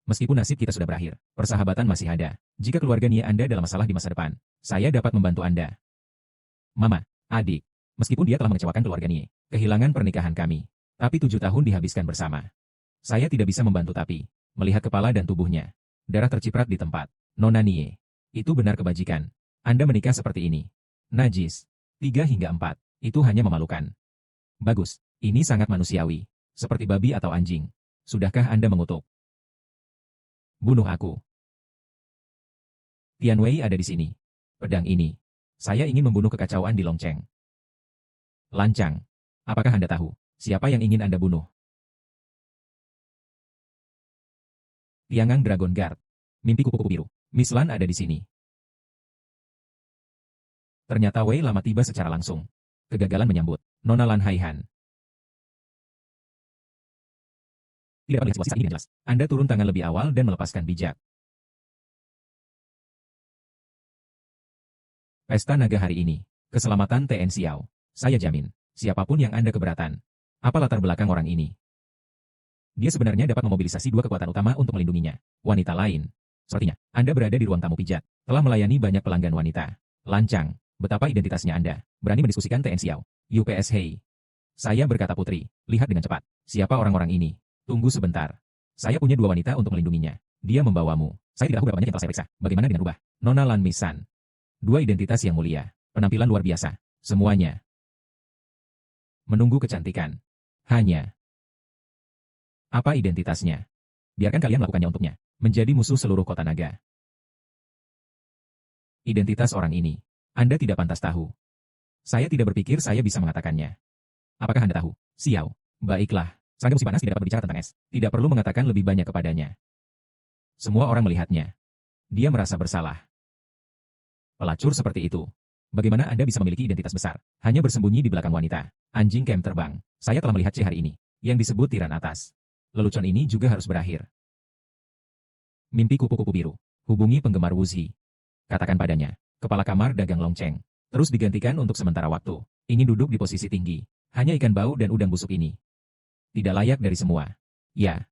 Meskipun nasib kita sudah berakhir, persahabatan masih ada. Jika keluarga Nie Anda dalam masalah di masa depan, saya dapat membantu Anda. Mama, adik. Meskipun dia telah mengecewakan keluarga Nie, kehilangan pernikahan kami. Tapi 7 tahun dihabiskan bersama. Saya tidak bisa membantu tapi, melihat kepala dan tubuhnya. Darah terciprat di tempat. Nona Nie. Itu benar kebajikan. Anda menikah seperti ini. Najis. 3 hingga 4. Itu hanya memalukan. Bagus. Ini sangat manusiawi. Seperti babi atau anjing. Sudahkah Anda mengutuk? Bunuh aku. Tian Wei ada di sini. Pedang ini. Saya ingin membunuh kekacauan di Longcheng. Lancang. Apakah Anda tahu, siapa yang ingin Anda bunuh? Tiangang Dragon Guard. Mimpi kupu-kupu biru. Miss Lan ada di sini. Ternyata Wei Lama tiba secara langsung. Kegagalan menyambut. Nona Lan Haihan. Tidak dapat melihat situasi saat ini dengan jelas. Anda turun tangan lebih awal dan melepaskan bijak. Pesta naga hari ini. Keselamatan TN Xiao. Saya jamin. Siapapun yang Anda keberatan. Apa latar belakang orang ini? Dia sebenarnya dapat memobilisasi dua kekuatan utama untuk melindunginya. Wanita lain. Sepertinya, Anda berada di ruang tamu pijat. Telah melayani banyak pelanggan wanita. Lancang. Betapa identitasnya Anda. Berani mendiskusikan TN Xiao. UPS Hei. Saya berkata putri. Lihat dengan cepat. Siapa orang-orang ini? Tunggu sebentar. Saya punya dua wanita untuk melindunginya. Dia membawamu. Saya tidak tahu berapa banyak yang telah saya periksa. Bagaimana dengan rubah? Nona Lan Misan. Dua identitas yang mulia. Penampilan luar biasa. Semuanya. Menunggu kecantikan. Hanya. Apa identitasnya? Biarkan kalian melakukannya untuknya. Menjadi musuh seluruh kota naga. Identitas orang ini. Anda tidak pantas tahu. Saya tidak berpikir saya bisa mengatakannya. Apakah Anda tahu? Xiao. Baiklah. Serangga musim panas tidak dapat berbicara tentang es. Tidak perlu mengatakan lebih banyak kepadanya. Semua orang melihatnya. Dia merasa bersalah. Pelacur seperti itu. Bagaimana Anda bisa memiliki identitas besar? Hanya bersembunyi di belakang wanita. Anjing camp terbang. Saya telah melihat C hari ini. Yang disebut tiran atas. Lelucon ini juga harus berakhir. Mimpi kupu-kupu biru. Hubungi penggemar Wuzi. Katakan padanya. Kepala kamar dagang Longcheng. Terus digantikan untuk sementara waktu. Ingin duduk di posisi tinggi. Hanya ikan bau dan udang busuk ini. Tidak layak dari semua. Ya.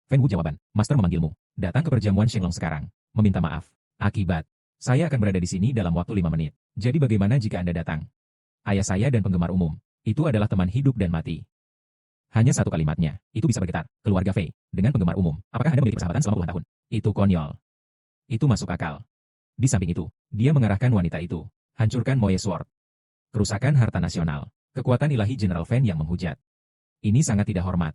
Fen Wu jawaban. Master memanggilmu. Datang ke perjamuan Shenglong sekarang. Meminta maaf. Akibat. Saya akan berada di sini dalam waktu 5 menit. Jadi bagaimana jika Anda datang? Ayah saya dan penggemar umum. Itu adalah teman hidup dan mati. Hanya satu kalimatnya. Itu bisa bergetar. Keluarga Fei. Dengan penggemar umum. Apakah Anda memiliki persahabatan selama puluhan tahun? Itu konyol. Itu masuk akal. Di samping itu, dia mengarahkan wanita itu. Hancurkan Moye Sword. Kerusakan harta nasional. Kekuatan ilahi General Fen yang menghujat. Ini sangat tidak hormat.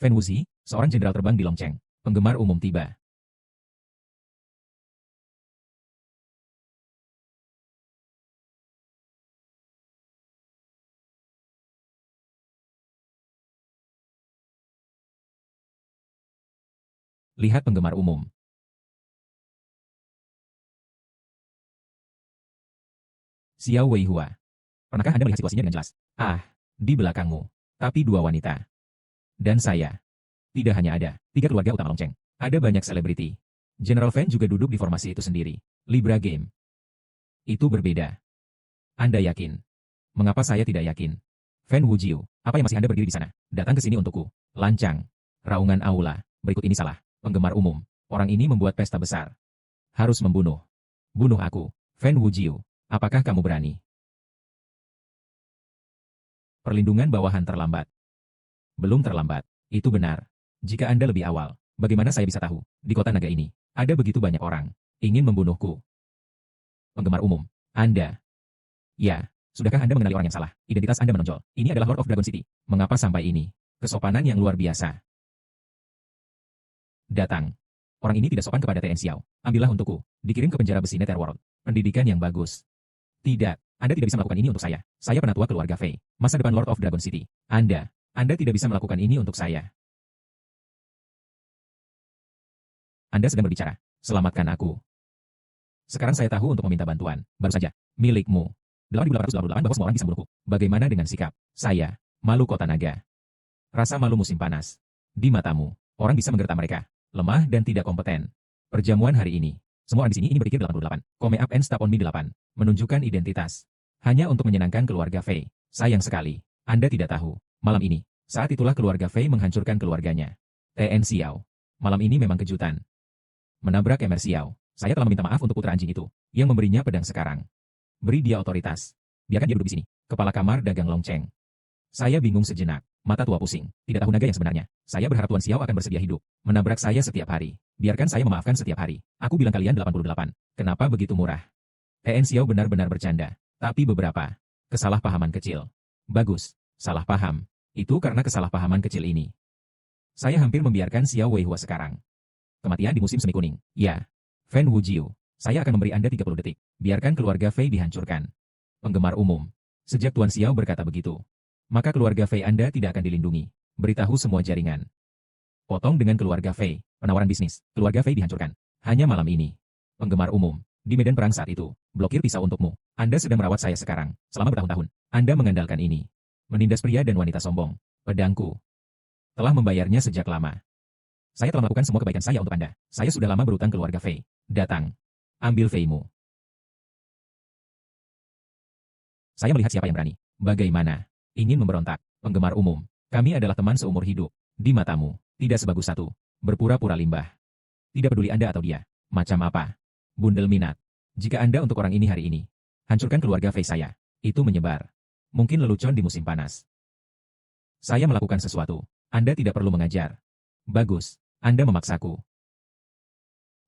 Fen Wuzi, seorang jenderal terbang di Longcheng. Penggemar umum tiba. Lihat penggemar umum. Xiao Weihua. Pernahkah Anda melihat situasinya dengan jelas? Ah, di belakangmu. Tapi dua wanita. Dan saya. Tidak hanya ada 3 keluarga utama Longcheng. Ada banyak selebriti. General Fen juga duduk di formasi itu sendiri. Libra Game. Itu berbeda. Anda yakin? Mengapa saya tidak yakin? Fen Wujiu, apa yang masih Anda berdiri di sana? Datang ke sini untukku. Lancang. Raungan aula. Berikut ini salah. Penggemar umum. Orang ini membuat pesta besar. Harus membunuh. Bunuh aku. Fen Wujiu. Apakah kamu berani? Perlindungan bawahan terlambat. Belum terlambat. Itu benar. Jika Anda lebih awal, bagaimana saya bisa tahu? Di kota naga ini, ada begitu banyak orang. Ingin membunuhku. Penggemar umum. Anda. Ya. Sudahkah Anda mengenali orang yang salah? Identitas Anda menonjol. Ini adalah Lord of Dragon City. Mengapa sampai ini? Kesopanan yang luar biasa. Datang. Orang ini tidak sopan kepada TN Xiao. Ambillah untukku. Dikirim ke penjara besi Netherworld. Pendidikan yang bagus. Tidak. Anda tidak bisa melakukan ini untuk saya. Saya penatua keluarga Fei. Masa depan Lord of Dragon City. Anda tidak bisa melakukan ini untuk saya. Anda sedang berbicara. Selamatkan aku. Sekarang saya tahu untuk meminta bantuan. Baru saja. Milikmu. 8.888 bahwa semua orang bisa membunuhku. Bagaimana dengan sikap? Saya. Malu kota naga. Rasa malu musim panas. Di matamu. Orang bisa menggerta mereka. Lemah dan tidak kompeten. Perjamuan hari ini. Semua orang di sini ingin berpikir 88. Come up and stop on me 8. Menunjukkan identitas. Hanya untuk menyenangkan keluarga Fei. Sayang sekali. Anda tidak tahu. Malam ini. Saat itulah keluarga Fei menghancurkan keluarganya. TN Xiao. Malam ini memang kejutan. Menabrak Emer Xiao. Saya telah meminta maaf untuk putra anjing itu, yang memberinya pedang sekarang. Beri dia otoritas. Biarkan dia duduk di sini. Kepala kamar dagang Longcheng. Saya bingung sejenak. Mata tua pusing. Tidak tahu naga yang sebenarnya. Saya berharap Tuan Xiao akan bersedia hidup. Menabrak saya setiap hari. Biarkan saya memaafkan setiap hari. Aku bilang kalian 88. Kenapa begitu murah? TN Xiao benar-benar bercanda. Tapi beberapa. Kesalahpahaman kecil. Bagus. Salah paham. Itu karena kesalahpahaman kecil ini. Saya hampir membiarkan Xiao Weihua sekarang. Kematian di musim semi kuning. Ya. Fen Wujiu. Saya akan memberi Anda 30 detik. Biarkan keluarga Fei dihancurkan. Penggemar umum. Sejak Tuan Xiao berkata begitu, maka keluarga Fei Anda tidak akan dilindungi. Beritahu semua jaringan. Potong dengan keluarga Fei. Penawaran bisnis. Keluarga Fei dihancurkan. Hanya malam ini. Penggemar umum. Di medan perang saat itu, blokir pisau untukmu. Anda sedang merawat saya sekarang, selama bertahun-tahun. Anda mengandalkan ini. Menindas pria dan wanita sombong. Pedangku. Telah membayarnya sejak lama. Saya telah melakukan semua kebaikan saya untuk Anda. Saya sudah lama berutang keluarga Fei. Datang. Ambil Fei-mu. Saya melihat siapa yang berani. Bagaimana? Ingin memberontak. Penggemar umum. Kami adalah teman seumur hidup. Di matamu, tidak sebagus satu. Berpura-pura limbah. Tidak peduli Anda atau dia. Macam apa? Bundel minat. Jika Anda untuk orang ini hari ini, hancurkan keluarga Fei saya. Itu menyebar. Mungkin lelucon di musim panas. Saya melakukan sesuatu. Anda tidak perlu mengajar. Bagus. Anda memaksaku.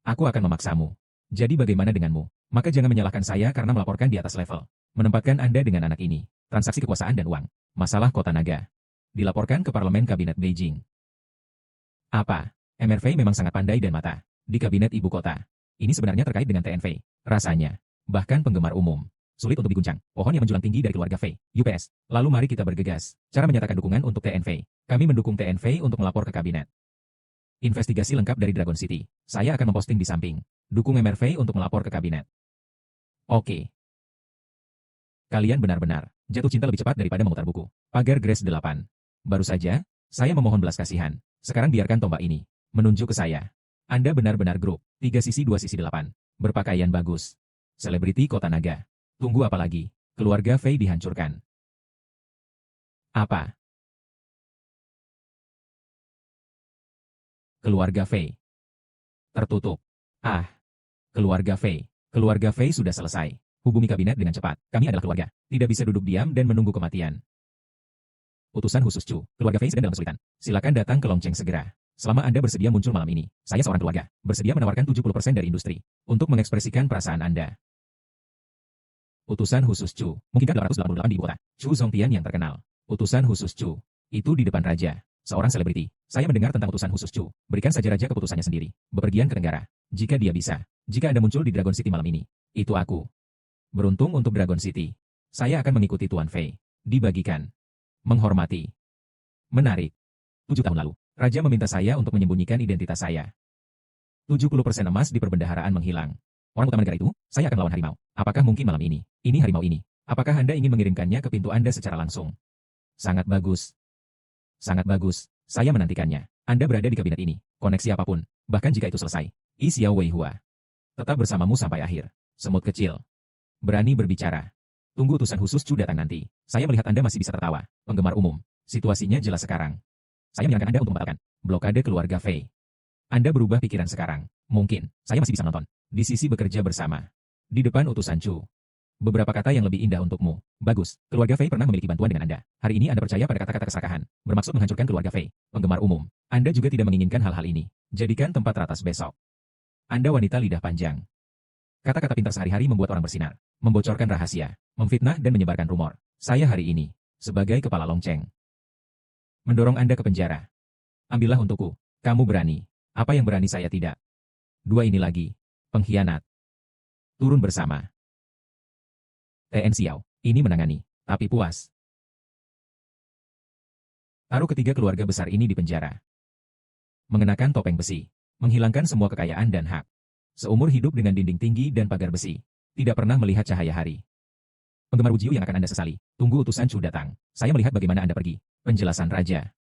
Aku akan memaksamu. Jadi bagaimana denganmu? Maka jangan menyalahkan saya karena melaporkan di atas level. Menempatkan Anda dengan anak ini. Transaksi kekuasaan dan uang. Masalah kota naga. Dilaporkan ke Parlemen Kabinet Beijing. Apa? MRV memang sangat pandai dan mata. Di kabinet ibu kota. Ini sebenarnya terkait dengan TNV. Rasanya. Bahkan penggemar umum. Sulit untuk diguncang. Pohon yang menjulang tinggi dari keluarga Fei. UPS. Lalu mari kita bergegas. Cara menyatakan dukungan untuk TNV. Kami mendukung TNV untuk melapor ke kabinet. Investigasi lengkap dari Dragon City. Saya akan memposting di samping. Dukung MRV untuk melapor ke kabinet. Oke. Kalian benar-benar jatuh cinta lebih cepat daripada memutar buku. Pagar Grace 8. Baru saja, saya memohon belas kasihan. Sekarang biarkan tombak ini menunjuk ke saya. Anda benar-benar grup. 3 sisi 2 sisi 8. Berpakaian bagus. Selebriti kota naga. Tunggu apa lagi? Keluarga Fei dihancurkan. Apa? Keluarga Fei. Tertutup. Ah. Keluarga Fei. Keluarga Fei sudah selesai. Hubungi kabinet dengan cepat. Kami adalah keluarga. Tidak bisa duduk diam dan menunggu kematian. Utusan khusus Chu. Keluarga Fei sedang dalam kesulitan. Silakan datang ke Longcheng segera. Selama Anda bersedia muncul malam ini, saya seorang keluarga, bersedia menawarkan 70% dari industri untuk mengekspresikan perasaan Anda. Utusan khusus Chu. Mungkinkah 888 di ibu kota? Chu Zongtian yang terkenal. Utusan khusus Chu. Itu di depan raja. Seorang selebriti. Saya mendengar tentang utusan khusus Chu. Berikan saja raja keputusannya sendiri. Bepergian ke Tenggara. Jika dia bisa. Jika Anda muncul di Dragon City malam ini. Itu aku. Beruntung untuk Dragon City. Saya akan mengikuti Tuan Fei. Dibagikan. Menghormati. Menarik. 7 tahun lalu, raja meminta saya untuk menyembunyikan identitas saya. 70% emas di perbendaharaan menghilang. Orang utama negara itu, saya akan melawan harimau. Apakah mungkin malam ini? Ini harimau ini. Apakah Anda ingin mengirimkannya ke pintu Anda secara langsung? Sangat bagus. Sangat bagus. Saya menantikannya. Anda berada di kabinet ini. Koneksi apapun. Bahkan jika itu selesai. Yi Xiao Weihua. Tetap bersamamu sampai akhir. Semut kecil. Berani berbicara. Tunggu utusan khusus Chu datang nanti. Saya melihat Anda masih bisa tertawa. Penggemar umum. Situasinya jelas sekarang. Saya menyarankan Anda untuk membatalkan blokade keluarga Fei. Anda berubah pikiran sekarang. Mungkin, saya masih bisa nonton. Di sisi bekerja bersama. Di depan utusan Chu. Beberapa kata yang lebih indah untukmu. Bagus, keluarga Fei pernah memiliki bantuan dengan Anda. Hari ini Anda percaya pada kata-kata keserakahan. Bermaksud menghancurkan keluarga Fei. Penggemar umum. Anda juga tidak menginginkan hal-hal ini. Jadikan tempat ratas besok. Anda wanita lidah panjang. Kata-kata pintar sehari-hari membuat orang bersinar. Membocorkan rahasia. Memfitnah dan menyebarkan rumor. Saya hari ini, sebagai kepala Longcheng, mendorong Anda ke penjara. Ambillah untukku. Kamu berani. Apa yang berani saya tidak? 2 ini lagi. Pengkhianat. Turun bersama. TN Xiao. Ini menangani. Tapi puas. Taruh ketiga keluarga besar ini di penjara. Mengenakan topeng besi. Menghilangkan semua kekayaan dan hak. Seumur hidup dengan dinding tinggi dan pagar besi. Tidak pernah melihat cahaya hari. Penggemar Ujiu yang akan Anda sesali. Tunggu utusan Chu datang. Saya melihat bagaimana Anda pergi. Penjelasan raja.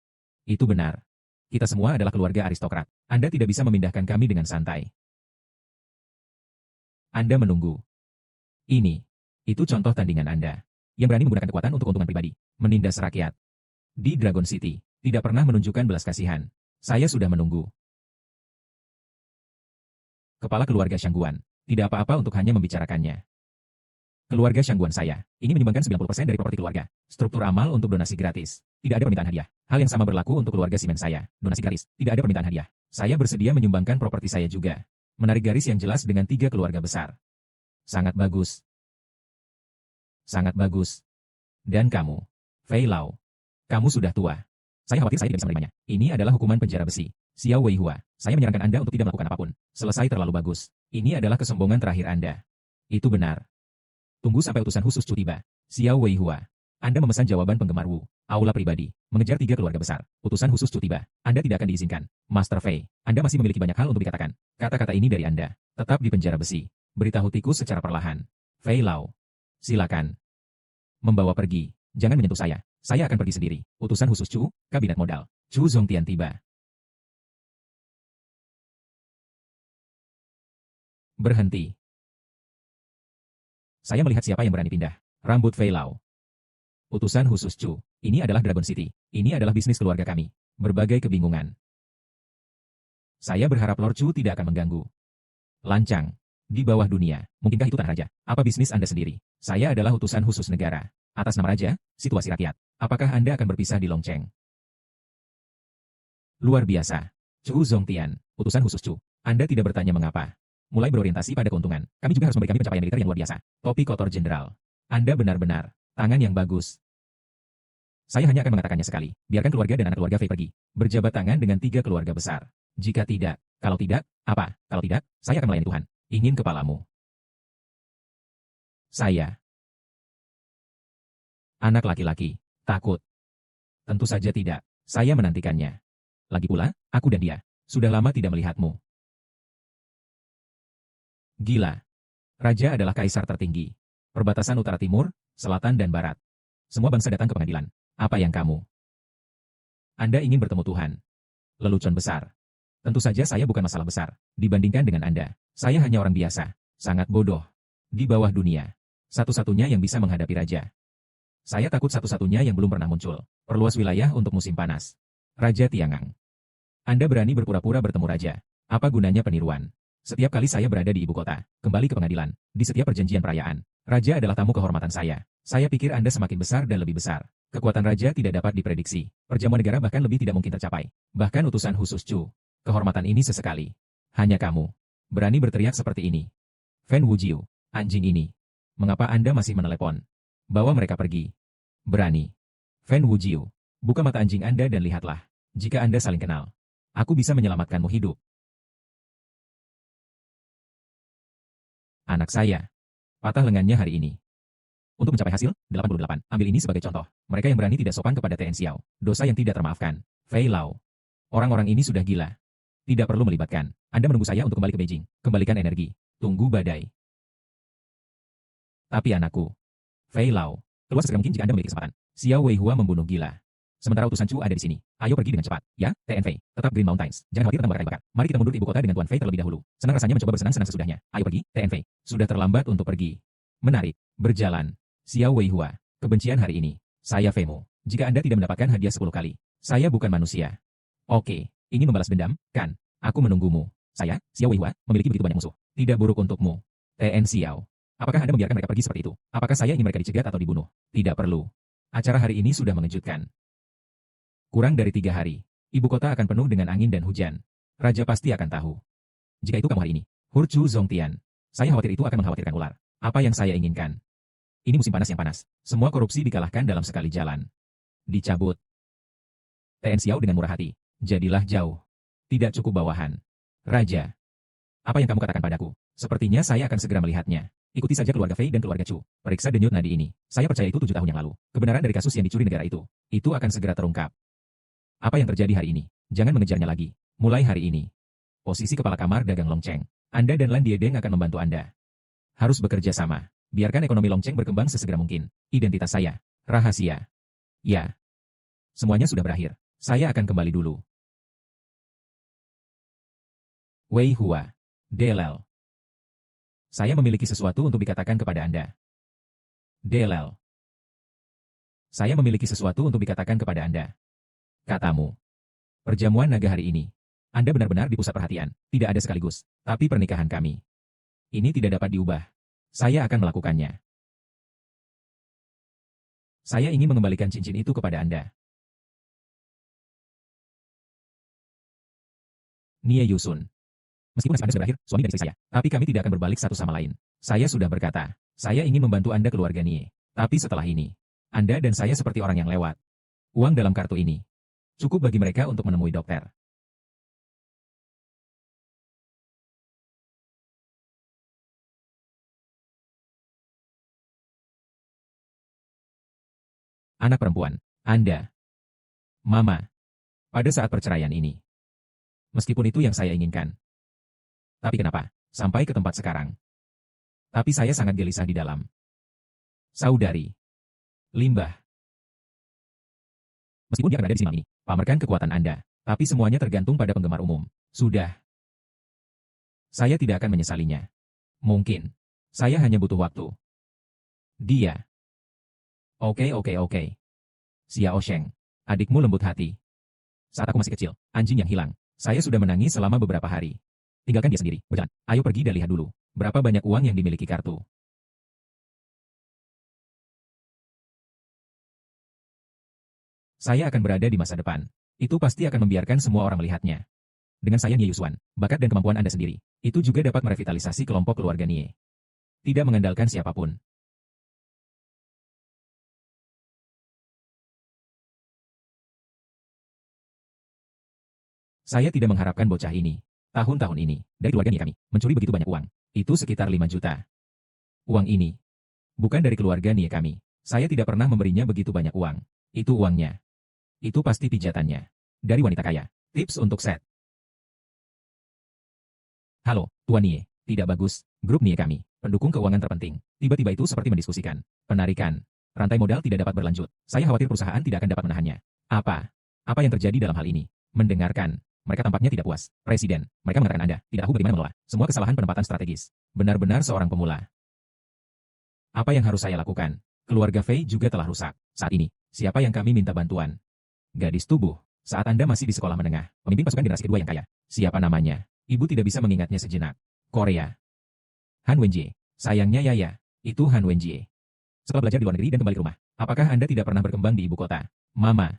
Itu benar. Kita semua adalah keluarga aristokrat. Anda tidak bisa memindahkan kami dengan santai. Anda menunggu. Ini. Itu contoh tandingan Anda. Yang berani menggunakan kekuatan untuk keuntungan pribadi. Menindas rakyat. Di Dragon City. Tidak pernah menunjukkan belas kasihan. Saya sudah menunggu. Kepala keluarga Shangguan. Tidak apa-apa untuk hanya membicarakannya. Keluarga Shangguan saya ingin menyumbangkan 90% dari properti keluarga. Struktur amal untuk donasi gratis. Tidak ada permintaan hadiah. Hal yang sama berlaku untuk keluarga Simen saya. Donasi gratis. Tidak ada permintaan hadiah. Saya bersedia menyumbangkan properti saya juga. Menarik garis yang jelas dengan 3 keluarga besar. Sangat bagus. Sangat bagus. Dan kamu, Fei Lao. Kamu sudah tua. Saya khawatir saya tidak bisa menerimanya. Ini adalah hukuman penjara besi. Xiao Weihua, saya menyarankan Anda untuk tidak melakukan apapun. Selesai terlalu bagus. Ini adalah kesombongan terakhir Anda. Itu benar. Tunggu sampai utusan khusus Chu tiba. Xiao Weihua. Anda memesan jawaban penggemar Wu. Aula pribadi. Mengejar 3 keluarga besar. Utusan khusus Chu tiba. Anda tidak akan diizinkan. Master Fei. Anda masih memiliki banyak hal untuk dikatakan. Kata-kata ini dari Anda. Tetap di penjara besi. Beritahu tikus secara perlahan. Fei Lao. Silakan. Membawa pergi. Jangan menyentuh saya. Saya akan pergi sendiri. Utusan khusus Chu, kabinet modal. Chu Zongtian tiba. Berhenti. Saya melihat siapa yang berani pindah. Rambut Fei Lao. Utusan khusus Chu. Ini adalah Dragon City. Ini adalah bisnis keluarga kami. Berbagai kebingungan. Saya berharap Lord Chu tidak akan mengganggu. Lancang. Di bawah dunia. Mungkinkah itu tanah raja? Apa bisnis Anda sendiri? Saya adalah utusan khusus negara. Atas nama raja, situasi rakyat. Apakah Anda akan berpisah di Longcheng? Luar biasa. Chu Zongtian, utusan khusus Chu. Anda tidak bertanya mengapa. Mulai berorientasi pada keuntungan. Kami juga harus memberi kami pencapaian militer yang luar biasa. Topi kotor jenderal. Anda benar-benar. Tangan yang bagus. Saya hanya akan mengatakannya sekali. Biarkan keluarga dan anak keluarga Fei pergi. Berjabat tangan dengan 3 keluarga besar. Jika tidak, kalau tidak, apa? Kalau tidak, saya akan melayani Tuhan. Ingin kepalamu. Saya. Anak laki-laki. Takut. Tentu saja tidak. Saya menantikannya. Lagi pula, aku dan dia. Sudah lama tidak melihatmu. Gila. Raja adalah kaisar tertinggi. Perbatasan utara timur, selatan dan barat. Semua bangsa datang ke pengadilan. Apa yang kamu? Anda ingin bertemu Tuhan. Lelucon besar. Tentu saja saya bukan masalah besar. Dibandingkan dengan Anda. Saya hanya orang biasa. Sangat bodoh. Di bawah dunia. Satu-satunya yang bisa menghadapi raja. Saya takut satu-satunya yang belum pernah muncul. Perluas wilayah untuk musim panas. Raja Tiangang. Anda berani berpura-pura bertemu raja. Apa gunanya peniruan? Setiap kali saya berada di ibu kota, kembali ke pengadilan, di setiap perjanjian perayaan, raja adalah tamu kehormatan saya. Saya pikir Anda semakin besar dan lebih besar. Kekuatan raja tidak dapat diprediksi. Perjamuan negara bahkan lebih tidak mungkin tercapai. Bahkan utusan khusus Chu. Kehormatan ini sesekali. Hanya kamu. Berani berteriak seperti ini. Fen Wujiu, anjing ini. Mengapa Anda masih menelepon? Bawa mereka pergi. Berani. Fen Wujiu, buka mata anjing Anda dan lihatlah. Jika Anda saling kenal, aku bisa menyelamatkanmu hidup. Anak saya. Patah lengannya hari ini. Untuk mencapai hasil, 88. Ambil ini sebagai contoh. Mereka yang berani tidak sopan kepada TN Xiao. Dosa yang tidak termaafkan. Fei Lao. Orang-orang ini sudah gila. Tidak perlu melibatkan. Anda menunggu saya untuk kembali ke Beijing. Kembalikan energi. Tunggu badai. Tapi anakku. Fei Lao. Keluar segera mungkin jika Anda memiliki kesempatan. Xiao Weihua membunuh gila. Sementara utusan Chu ada di sini. Ayo pergi dengan cepat. Ya, TN Fei. Tetap Green Mountains. Jangan khawatir tentang bakar-bakar. Mari kita mundur ke ibu kota dengan Tuan Fei terlebih dahulu. Senang rasanya mencoba bersenang-senang sesudahnya. Ayo pergi, TN Fei. Sudah terlambat untuk pergi. Menarik. Berjalan. Xiao Weihua. Kebencian hari ini. Saya Feimu. Jika Anda tidak mendapatkan hadiah 10 kali. Saya bukan manusia. Oke. Ingin membalas dendam, kan? Aku menunggumu. Saya, Xiao Weihua, memiliki begitu banyak musuh. Tidak buruk untukmu. TN Xiao. Apakah Anda membiarkan mereka pergi seperti itu? Apakah saya ingin mereka dicegat atau dibunuh? Tidak perlu. Acara hari ini sudah mengejutkan. Kurang dari 3 hari, ibu kota akan penuh dengan angin dan hujan. Raja pasti akan tahu. Jika itu kamu hari ini, Hur Chu Zongtian. Saya khawatir itu akan mengkhawatirkan ular. Apa yang saya inginkan? Ini musim panas yang panas. Semua korupsi dikalahkan dalam sekali jalan. Dicabut. TN Xiao dengan murah hati. Jadilah jauh. Tidak cukup bawahan. Raja. Apa yang kamu katakan padaku? Sepertinya saya akan segera melihatnya. Ikuti saja keluarga Fei dan keluarga Chu. Periksa denyut nadi ini. Saya percaya itu 7 tahun yang lalu. Kebenaran dari kasus yang dicuri negara itu. Itu akan segera terungkap. Apa yang terjadi hari ini? Jangan mengejarnya lagi. Mulai hari ini. Posisi kepala kamar dagang Longcheng. Anda dan Lan Diedeng akan membantu Anda. Harus bekerja sama. Biarkan ekonomi Longcheng berkembang sesegera mungkin. Identitas saya. Rahasia. Ya. Semuanya sudah berakhir. Saya akan kembali dulu. Wei Hua. Delel. Saya memiliki sesuatu untuk dikatakan kepada Anda. Delel. Saya memiliki sesuatu untuk dikatakan kepada Anda. Katamu. Perjamuan naga hari ini. Anda benar-benar di pusat perhatian. Tidak ada sekaligus. Tapi pernikahan kami. Ini tidak dapat diubah. Saya akan melakukannya. Saya ingin mengembalikan cincin itu kepada Anda. Nie Yusun. Meskipun nasib Anda sudah berakhir, suami dan istri saya. Tapi kami tidak akan berbalik satu sama lain. Saya sudah berkata. Saya ingin membantu Anda keluarga Nie. Tapi setelah ini. Anda dan saya seperti orang yang lewat. Uang dalam kartu ini. Cukup bagi mereka untuk menemui dokter. Anak perempuan. Anda. Mama. Pada saat perceraian ini. Meskipun itu yang saya inginkan. Tapi kenapa? sampai ke tempat sekarang. Tapi saya sangat gelisah di dalam. Saudari. Limbah. Meskipun dia akan ada di sini malam ini, pamerkan kekuatan Anda. Tapi semuanya tergantung pada penggemar umum. Sudah. Saya tidak akan menyesalinya. Mungkin. Saya hanya butuh waktu. Dia. Oke. Xiao Sheng. Adikmu lembut hati. Saat aku masih kecil, anjing yang hilang. Saya sudah menangis selama beberapa hari. Tinggalkan dia sendiri. Berjalan. Ayo pergi dan lihat dulu. Berapa banyak uang yang dimiliki kartu. Saya akan berada di masa depan. Itu pasti akan membiarkan semua orang melihatnya. Dengan saya Nie Yusuan, bakat dan kemampuan Anda sendiri, itu juga dapat merevitalisasi kelompok keluarga Nie. Tidak mengandalkan siapapun. Saya tidak mengharapkan bocah ini, tahun-tahun ini, dari keluarga Nie kami, mencuri begitu banyak uang. Itu sekitar 5 juta. Uang ini, bukan dari keluarga Nie kami. Saya tidak pernah memberinya begitu banyak uang. Itu uangnya. Itu pasti pijatannya. Dari wanita kaya. Tips untuk set. Halo, Tuan Nie. Tidak bagus. Grup Nie kami, pendukung keuangan terpenting. Tiba-tiba itu seperti mendiskusikan. Penarikan. Rantai modal tidak dapat berlanjut. Saya khawatir perusahaan tidak akan dapat menahannya. Apa? Apa yang terjadi dalam hal ini? Mendengarkan. Mereka tampaknya tidak puas. Presiden, mereka mengatakan Anda tidak tahu bagaimana mengelola semua kesalahan penempatan strategis. Benar-benar seorang pemula. Apa yang harus saya lakukan? Keluarga Fei juga telah rusak. Saat ini, siapa yang kami minta bantuan? Gadis tubuh. Saat Anda masih di sekolah menengah, pemimpin pasukan generasi kedua yang kaya. Siapa namanya? Ibu tidak bisa mengingatnya sejenak. Korea. Han Wenjie. Sayangnya Yaya. Itu Han Wenjie. Setelah belajar di luar negeri dan kembali ke rumah, apakah Anda tidak pernah berkembang di ibu kota? Mama.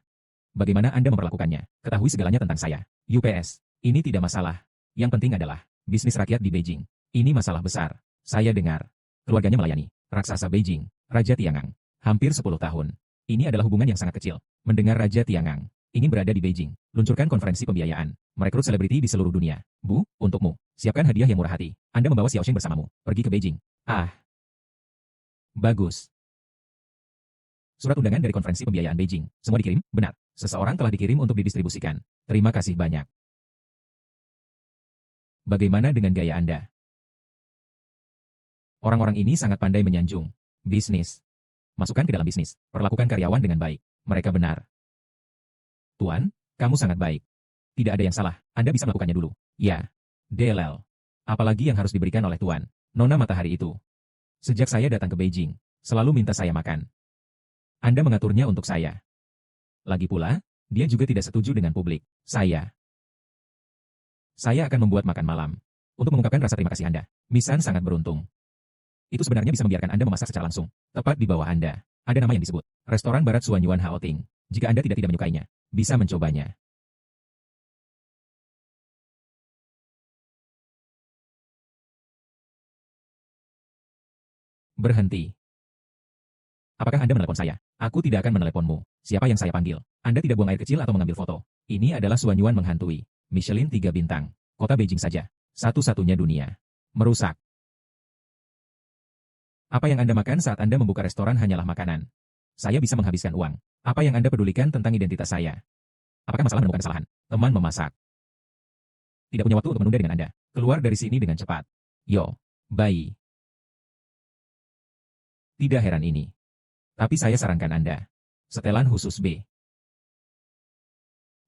Bagaimana Anda memperlakukannya? Ketahui segalanya tentang saya. UPS. Ini tidak masalah. Yang penting adalah bisnis rakyat di Beijing. Ini masalah besar. Saya dengar. Keluarganya melayani raksasa Beijing, Raja Tiangang. Hampir 10 tahun. Ini adalah hubungan yang sangat kecil. Mendengar Raja Tiangang ingin berada di Beijing, luncurkan konferensi pembiayaan, merekrut selebriti di seluruh dunia. Bu, untukmu. Siapkan hadiah yang murah hati. Anda membawa Xiao Sheng bersamamu. Pergi ke Beijing. Ah. Bagus. Surat undangan dari konferensi pembiayaan Beijing. Semua dikirim? Benar. Seseorang telah dikirim untuk didistribusikan. Terima kasih banyak. Bagaimana dengan gaya Anda? Orang-orang ini sangat pandai menyanjung. Bisnis. Masukkan ke dalam bisnis. Perlakukan karyawan dengan baik. Mereka benar. Tuan, kamu sangat baik. Tidak ada yang salah. Anda bisa melakukannya dulu. Ya. DLL. Apalagi yang harus diberikan oleh Tuan? Nona matahari itu. Sejak saya datang ke Beijing, selalu minta saya makan. Anda mengaturnya untuk saya. Lagi pula, dia juga tidak setuju dengan publik. Saya akan membuat makan malam. Untuk mengungkapkan rasa terima kasih Anda, Misan sangat beruntung. Itu sebenarnya bisa membiarkan Anda memasak secara langsung. Tepat di bawah Anda, ada nama yang disebut Restoran Barat Suanyuan Haoting. Jika Anda tidak menyukainya, bisa mencobanya. Berhenti. Apakah Anda menelepon saya? Aku tidak akan meneleponmu. Siapa yang saya panggil? Anda tidak buang air kecil atau mengambil foto. Ini adalah Suanyuan menghantui. Michelin 3 bintang. Kota Beijing saja. Satu-satunya dunia. Merusak. Apa yang Anda makan saat Anda membuka restoran hanyalah makanan. Saya bisa menghabiskan uang. Apa yang Anda pedulikan tentang identitas saya? Apakah masalah menemukan kesalahan? Teman memasak. Tidak punya waktu untuk menunda dengan Anda. Keluar dari sini dengan cepat. Yo, bayi. Tidak heran ini. Tapi saya sarankan Anda. Setelan khusus B.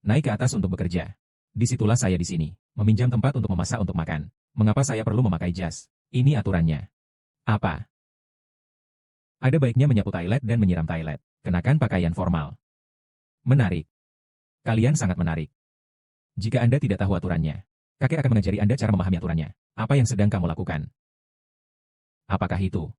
Naik ke atas untuk bekerja. Disitulah saya di sini. Meminjam tempat untuk memasak untuk makan. Mengapa saya perlu memakai jas? Ini aturannya. Apa? Ada baiknya menyapu toilet dan menyiram toilet. Kenakan pakaian formal. Menarik. Kalian sangat menarik. Jika Anda tidak tahu aturannya, kakek akan mengajari Anda cara memahami aturannya. Apa yang sedang kamu lakukan? Apakah itu?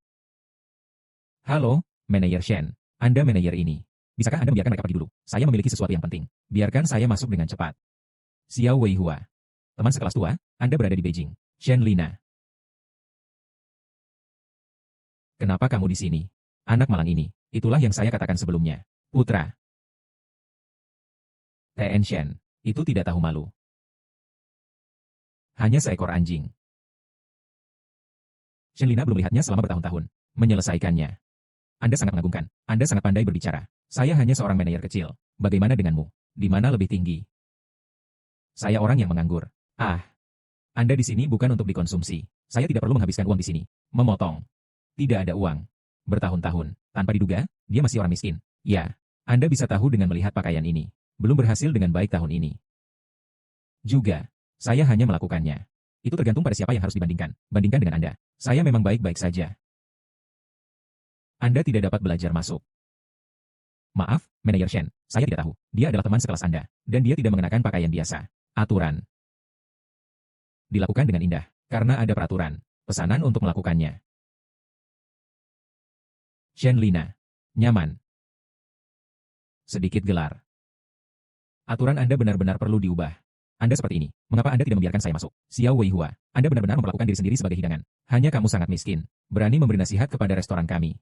Halo, Manajer Shen. Anda manajer ini. Bisakah Anda membiarkan mereka pergi dulu? Saya memiliki sesuatu yang penting. Biarkan saya masuk dengan cepat. Xiao Weihua. Teman sekelas tua, Anda berada di Beijing. Shen Lina. Kenapa kamu di sini? Anak malang ini. Itulah yang saya katakan sebelumnya. Putra. Tn Shen. Itu tidak tahu malu. Hanya seekor anjing. Shen Lina belum melihatnya selama bertahun-tahun. Menyelesaikannya. Anda sangat mengagumkan. Anda sangat pandai berbicara. Saya hanya seorang manajer kecil. Bagaimana denganmu? Di mana lebih tinggi? Saya orang yang menganggur. Ah. Anda di sini bukan untuk dikonsumsi. Saya tidak perlu menghabiskan uang di sini. Memotong. Tidak ada uang. Bertahun-tahun. Tanpa diduga, dia masih orang miskin. Ya, Anda bisa tahu dengan melihat pakaian ini. Belum berhasil dengan baik tahun ini. Juga, saya hanya melakukannya. Itu tergantung pada siapa yang harus dibandingkan. Bandingkan dengan Anda. Saya memang baik-baik saja. Anda tidak dapat belajar masuk. Maaf, Manajer Shen, saya tidak tahu. Dia adalah teman sekelas Anda, dan dia tidak mengenakan pakaian biasa. Aturan. Dilakukan dengan indah, karena ada peraturan. Pesanan untuk melakukannya. Shen Lina. Nyaman. Sedikit gelar. Aturan Anda benar-benar perlu diubah. Anda seperti ini. Mengapa Anda tidak membiarkan saya masuk? Xiao Weihua, Anda benar-benar memperlakukan diri sendiri sebagai hidangan. Hanya kamu sangat miskin. Berani memberi nasihat kepada restoran kami.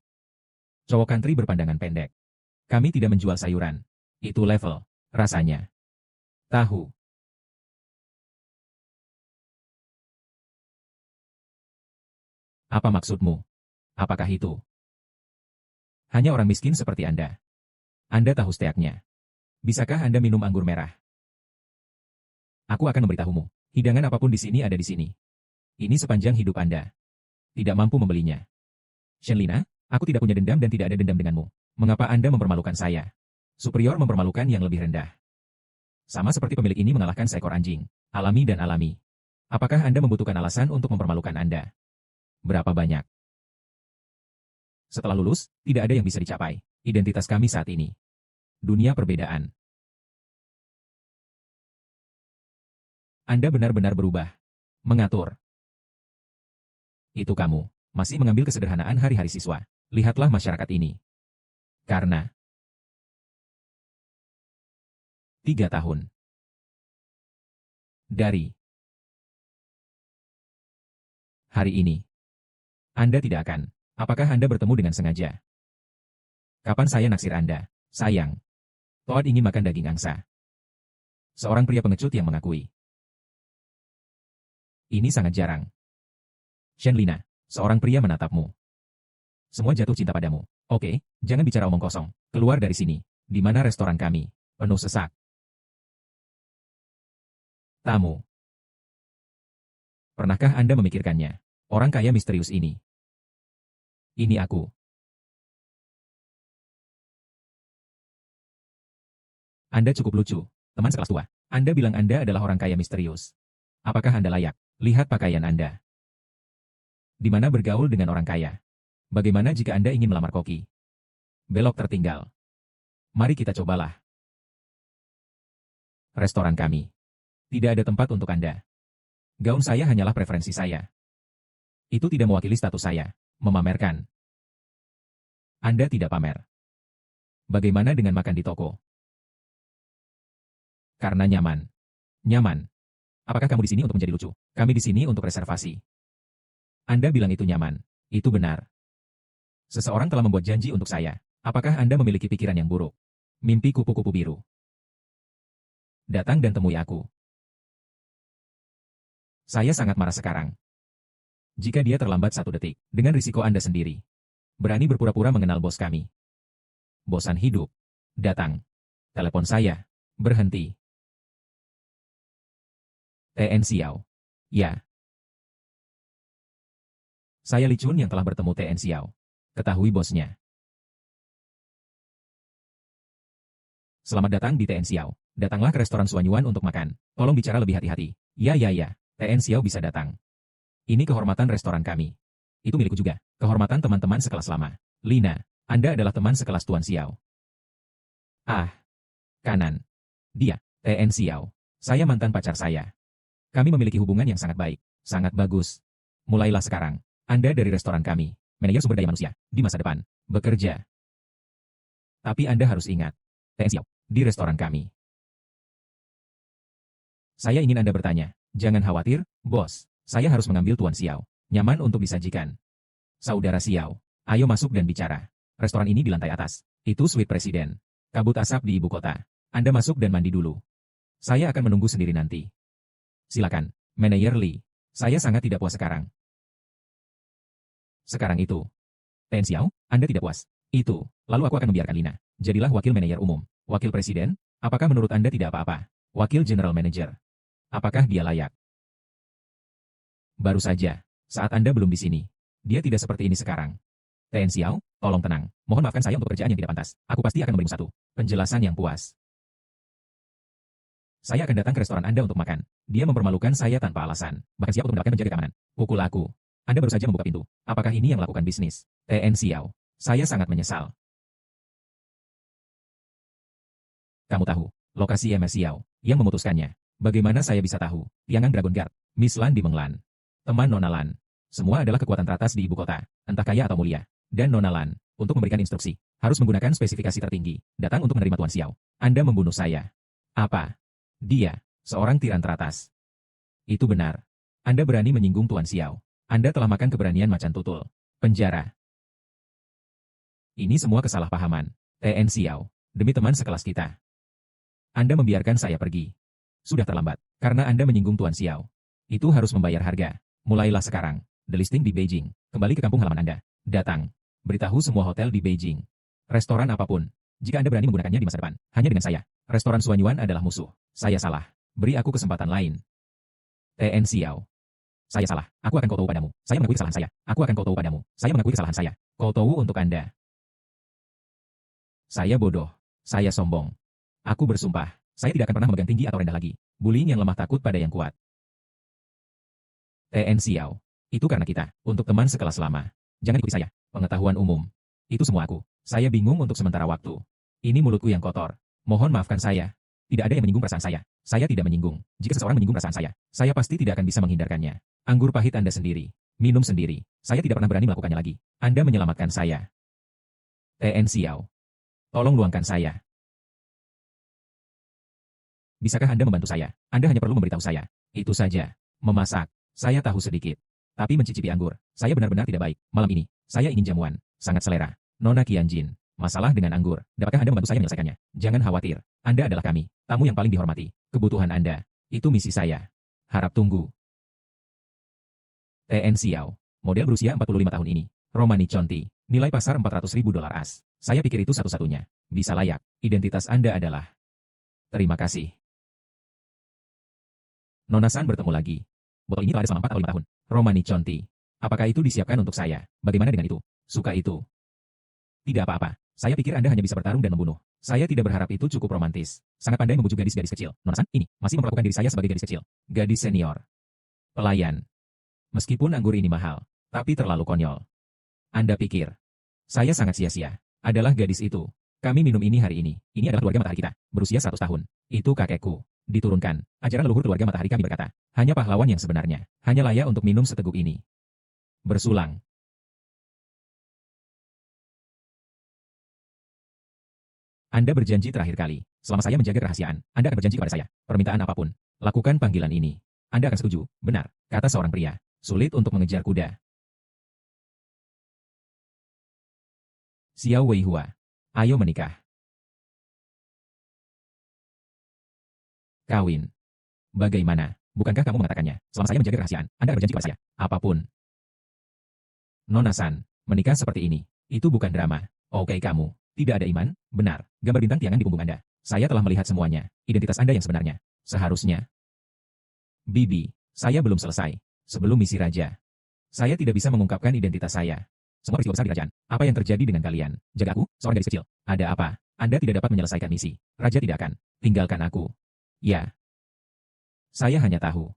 Cowok country berpandangan pendek. Kami tidak menjual sayuran. Itu level. Rasanya. Tahu. Apa maksudmu? Apakah itu? Hanya orang miskin seperti Anda. Anda tahu steaknya. Bisakah Anda minum anggur merah? Aku akan memberitahumu. Hidangan apapun di sini ada di sini. Ini sepanjang hidup Anda. Tidak mampu membelinya. Shen Lina, aku tidak punya dendam dan tidak ada dendam denganmu. Mengapa Anda mempermalukan saya? Superior mempermalukan yang lebih rendah. Sama seperti pemilik ini mengalahkan seekor anjing. Alami dan alami. Apakah Anda membutuhkan alasan untuk mempermalukan Anda? Berapa banyak? Setelah lulus, tidak ada yang bisa dicapai. Identitas kami saat ini. Dunia perbedaan. Anda benar-benar berubah. Mengatur. Itu kamu. Masih mengambil kesederhanaan hari-hari siswa. Lihatlah masyarakat ini. Karena 3 tahun. Dari hari ini. Anda tidak akan. Apakah Anda bertemu dengan sengaja? Kapan saya naksir Anda? Sayang. Toad ingin makan daging angsa. Seorang pria pengecut yang mengakui. Ini sangat jarang. Shen Lina, seorang pria menatapmu. Semua jatuh cinta padamu. Oke, jangan bicara omong kosong. Keluar dari sini. Di mana restoran kami? Penuh sesak. Tamu. Pernahkah Anda memikirkannya? Orang kaya misterius ini. Ini aku. Anda cukup lucu. Teman sekelas tua. Anda bilang Anda adalah orang kaya misterius. Apakah Anda layak? Lihat pakaian Anda. Di mana bergaul dengan orang kaya? Bagaimana jika Anda ingin melamar koki? Belok tertinggal. Mari kita cobalah. Restoran kami. Tidak ada tempat untuk Anda. Gaun saya hanyalah preferensi saya. Itu tidak mewakili status saya. Memamerkan. Anda tidak pamer. Bagaimana dengan makan di toko? Karena nyaman. Nyaman. Apakah kamu di sini untuk menjadi lucu? Kami di sini untuk reservasi. Anda bilang itu nyaman. Itu benar. Seseorang telah membuat janji untuk saya. Apakah Anda memiliki pikiran yang buruk? Mimpi kupu-kupu biru. Datang dan temui aku. Saya sangat marah sekarang. Jika dia terlambat 1 detik, dengan risiko Anda sendiri. Berani berpura-pura mengenal bos kami. Bosan hidup. Datang. Telepon saya. Berhenti. TN Xiao. Ya. Saya Li Chun yang telah bertemu TN Xiao. Ketahui bosnya. Selamat datang di TN Xiao. Datanglah ke restoran Suanyuan untuk makan. Tolong bicara lebih hati-hati. Ya. TN Xiao bisa datang. Ini kehormatan restoran kami. Itu milikku juga. Kehormatan teman-teman sekelas lama. Lina, Anda adalah teman sekelas Tuan Xiao. Ah. Kanan. Dia, TN Xiao. Saya mantan pacar saya. Kami memiliki hubungan yang sangat baik. Sangat bagus. Mulailah sekarang. Anda dari restoran kami. Manajer sumber daya manusia. Di masa depan. Bekerja. Tapi Anda harus ingat. TN Xiao. Di restoran kami. Saya ingin Anda bertanya. Jangan khawatir, bos. Saya harus mengambil Tuan Xiao. Nyaman untuk disajikan. Saudara Xiao. Ayo masuk dan bicara. Restoran ini di lantai atas. Itu suite presiden. Kabut asap di ibu kota. Anda masuk dan mandi dulu. Saya akan menunggu sendiri nanti. Silakan, Manajer Li. Saya sangat tidak puas sekarang. Sekarang itu. TN Xiao, Anda tidak puas. Itu. Lalu aku akan membiarkan Lina. Jadilah wakil manajer umum. Wakil presiden? Apakah menurut Anda tidak apa-apa? Wakil general manager. Apakah dia layak? Baru saja. Saat Anda belum di sini, dia tidak seperti ini sekarang. TN Xiao, tolong tenang. Mohon maafkan saya untuk pekerjaan yang tidak pantas. Aku pasti akan memberimu satu penjelasan yang puas. Saya akan datang ke restoran Anda untuk makan. Dia mempermalukan saya tanpa alasan. Bahkan siap untuk mendapatkan penjaga keamanan. Pukul aku. Anda baru saja membuka pintu. Apakah ini yang melakukan bisnis? TN Xiao. Saya sangat menyesal. Kamu tahu, lokasi MS Xiao yang memutuskannya. Bagaimana saya bisa tahu? Tiangang Dragon Guard, Miss Lan di Menglan. Teman Nona Lan. Semua adalah kekuatan teratas di ibu kota, entah kaya atau mulia. Dan Nona Lan, untuk memberikan instruksi, harus menggunakan spesifikasi tertinggi, datang untuk menerima Tuan Xiao. Anda membunuh saya. Apa? Dia, seorang tiran teratas. Itu benar. Anda berani menyinggung Tuan Xiao. Anda telah makan keberanian macan tutul. Penjara. Ini semua kesalahpahaman. TN Xiao, demi teman sekelas kita. Anda membiarkan saya pergi. Sudah terlambat, karena Anda menyinggung Tuan Xiao. Itu harus membayar harga. Mulailah sekarang. The listing di Beijing. Kembali ke kampung halaman Anda. Datang. Beritahu semua hotel di Beijing. Restoran apapun. Jika Anda berani menggunakannya di masa depan, hanya dengan saya. Restoran Suanyuan adalah musuh. Saya salah. Beri aku kesempatan lain. TN Xiao. Saya salah. Aku akan kau tahu padamu. Saya mengakui kesalahan saya. Aku akan kau tahu padamu. Saya mengakui kesalahan saya. Kau tahu untuk Anda. Saya bodoh. Saya sombong. Aku bersumpah. Saya tidak akan pernah memegang tinggi atau rendah lagi. Bullying yang lemah takut pada yang kuat. TN Xiao. Itu karena kita. Untuk teman sekelas lama. Jangan ikuti saya. Pengetahuan umum. Itu semua aku. Saya bingung untuk sementara waktu. Ini mulutku yang kotor. Mohon maafkan saya. Tidak ada yang menyinggung perasaan saya. Saya tidak menyinggung. Jika seseorang menyinggung perasaan saya pasti tidak akan bisa menghindarkannya. Anggur pahit Anda sendiri. Minum sendiri. Saya tidak pernah berani melakukannya lagi. Anda menyelamatkan saya. TN Xiao. Tolong luangkan saya. Bisakah Anda membantu saya? Anda hanya perlu memberitahu saya. Itu saja. Memasak. Saya tahu sedikit. Tapi mencicipi anggur. Saya benar-benar tidak baik. Malam ini, saya ingin jamuan. Sangat selera. Nona Qianjin. Masalah dengan anggur. Dapatkah Anda membantu saya menyelesaikannya? Jangan khawatir. Anda adalah kami. Tamu yang paling dihormati. Kebutuhan Anda. Itu misi saya. Harap tunggu. TN Xiao. Model berusia 45 tahun ini. Romani Conti. Nilai pasar $400.000 as. Saya pikir itu satu-satunya. Bisa layak. Identitas Anda adalah. Terima kasih. Nona San bertemu lagi. Botol ini telah ada selama 4 atau 5 tahun. Romani Conti. Apakah itu disiapkan untuk saya? Bagaimana dengan itu? Suka itu. Tidak apa-apa. Saya pikir Anda hanya bisa bertarung dan membunuh. Saya tidak berharap itu cukup romantis. Sangat pandai membujuk gadis-gadis kecil. Nona San, ini, masih memperlakukan diri saya sebagai gadis kecil. Gadis senior. Pelayan. Meskipun anggur ini mahal, tapi terlalu konyol. Anda pikir. Saya sangat sia-sia. Adalah gadis itu. Kami minum ini hari ini. Ini adalah keluarga matahari kita. Berusia 100 tahun. Itu kakekku. Diturunkan. Ajaran leluhur keluarga matahari kami berkata. Hanya pahlawan yang sebenarnya. Hanya layak untuk minum seteguk ini. Bersulang. Anda berjanji terakhir kali. Selama saya menjaga kerahasiaan, Anda akan berjanji kepada saya. Permintaan apapun. Lakukan panggilan ini. Anda akan setuju. Benar. Kata seorang pria. Sulit untuk mengejar kuda. Xiao Weihua. Ayo menikah. Kawin. Bagaimana? Bukankah kamu mengatakannya? Selama saya menjaga kerahasiaan, Anda akan berjanji kepada saya. Apapun. Nona San. Menikah seperti ini. Itu bukan drama. Oke kamu. Tidak ada iman? Benar. Gambar bintang tiangan di punggung Anda. Saya telah melihat semuanya. Identitas Anda yang sebenarnya. Seharusnya. Bibi, saya belum selesai. Sebelum misi raja. Saya tidak bisa mengungkapkan identitas saya. Semua peristiwa besar di kerajaan. Apa yang terjadi dengan kalian? Jaga aku, seorang gadis kecil. Ada apa? Anda tidak dapat menyelesaikan misi. Raja tidak akan. Tinggalkan aku. Ya. Saya hanya tahu.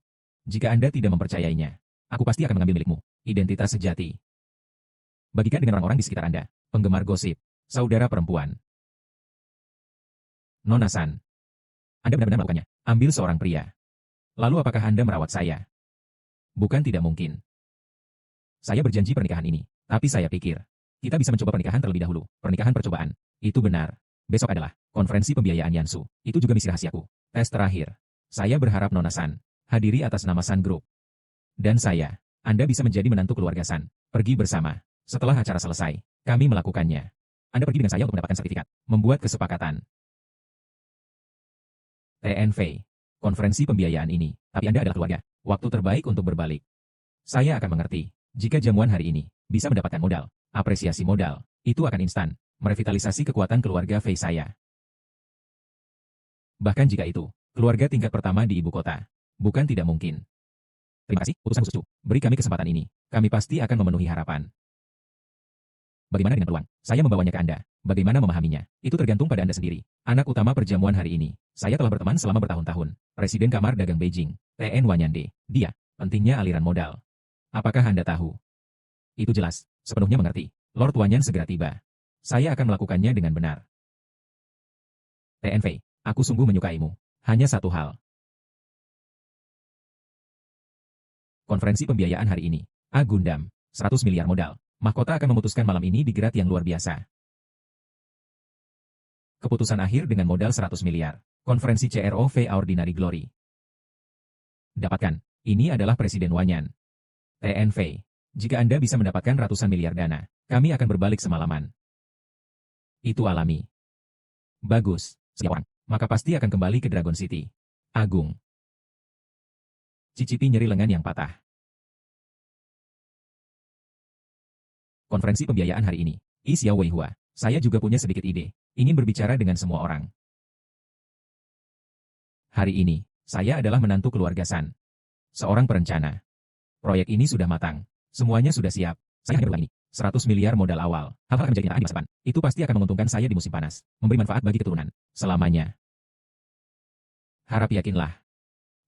Jika Anda tidak mempercayainya, aku pasti akan mengambil milikmu. Identitas sejati. Bagikan dengan orang-orang di sekitar Anda. Penggemar gosip. Saudara perempuan. Nona San. Anda benar-benar melakukannya. Ambil seorang pria. Lalu apakah Anda merawat saya? Bukan tidak mungkin. Saya berjanji pernikahan ini. Tapi saya pikir. Kita bisa mencoba pernikahan terlebih dahulu. Pernikahan percobaan. Itu benar. Besok adalah konferensi pembiayaan Yansu. Itu juga misi rahasiaku. Tes terakhir. Saya berharap Nona San. Hadiri atas nama San Group. Dan saya. Anda bisa menjadi menantu keluarga San. Pergi bersama. Setelah acara selesai. Kami melakukannya. Anda pergi dengan saya untuk mendapatkan sertifikat. Membuat kesepakatan. TNV. Konferensi pembiayaan ini. Tapi Anda adalah keluarga. Waktu terbaik untuk berbalik. Saya akan mengerti. Jika jamuan hari ini bisa mendapatkan modal. Apresiasi modal. Itu akan instan. Merevitalisasi kekuatan keluarga Fei saya. Bahkan jika itu. Keluarga tingkat pertama di ibu kota. Bukan tidak mungkin. Terima kasih, utusan khusus Chu. Beri kami kesempatan ini. Kami pasti akan memenuhi harapan. Bagaimana dengan peluang? Saya membawanya ke Anda. Bagaimana memahaminya? Itu tergantung pada Anda sendiri. Anak utama perjamuan hari ini. Saya telah berteman selama bertahun-tahun. Presiden Kamar Dagang Beijing, TN Wanyande. Dia, pentingnya aliran modal. Apakah Anda tahu? Itu jelas, sepenuhnya mengerti. Lord Wanyan segera tiba. Saya akan melakukannya dengan benar. TNV, aku sungguh menyukaimu. Hanya satu hal. Konferensi pembiayaan hari ini. A Gundam, 100 miliar modal. Mahkota akan memutuskan malam ini di gerat yang luar biasa. Keputusan akhir dengan modal 100 miliar. Konferensi CROV Ordinary Glory. Dapatkan, ini adalah Presiden Wanyan. TNV, jika Anda bisa mendapatkan ratusan miliar dana, kami akan berbalik semalaman. Itu alami. Bagus, setiap orang, maka pasti akan kembali ke Dragon City. Agung. Cicipi nyeri lengan yang patah. Konferensi pembiayaan hari ini. Xiao Weihua, saya juga punya sedikit ide. Ingin berbicara dengan semua orang. Hari ini, saya adalah menantu keluarga San. Seorang perencana. Proyek ini sudah matang. Semuanya sudah siap. Saya hanya berulang ini. 100 miliar modal awal. Hal-hal akan menjadi kenyataan di masa depan. Itu pasti akan menguntungkan saya di musim panas. Memberi manfaat bagi keturunan. Selamanya. Harap yakinlah.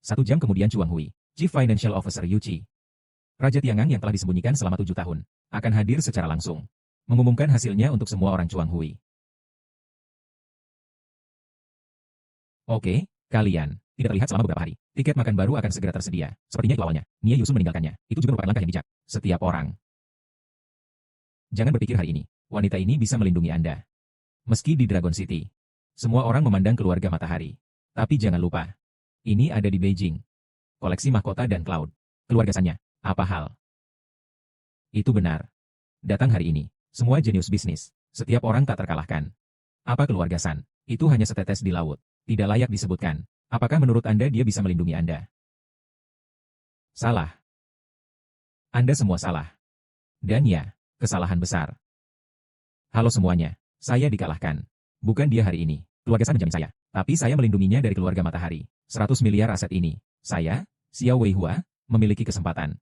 1 jam kemudian Chuang Hui, Chief Financial Officer Yuchi, Raja Tiangang yang telah disembunyikan selama 7 tahun, akan hadir secara langsung. Mengumumkan hasilnya untuk semua orang Chuang Hui. Oke, kalian. Tidak terlihat selama beberapa hari. Tiket makan baru akan segera tersedia. Sepertinya itu awalnya. Nie Yusun meninggalkannya. Itu juga merupakan langkah yang bijak. Setiap orang. Jangan berpikir hari ini. Wanita ini bisa melindungi Anda. Meski di Dragon City. Semua orang memandang keluarga matahari. Tapi jangan lupa. Ini ada di Beijing. Koleksi mahkota dan cloud. Keluarga Sannya. Apa hal? Itu benar. Datang hari ini. Semua jenius bisnis. Setiap orang tak terkalahkan. Apa keluarga San? Itu hanya setetes di laut. Tidak layak disebutkan. Apakah menurut Anda dia bisa melindungi Anda? Salah. Anda semua salah. Dan ya, kesalahan besar. Halo semuanya. Saya dikalahkan. Bukan dia hari ini. Keluarga San menjamin saya. Tapi saya melindunginya dari keluarga matahari. 100 miliar aset ini. Saya, Xiao Weihua, memiliki kesempatan.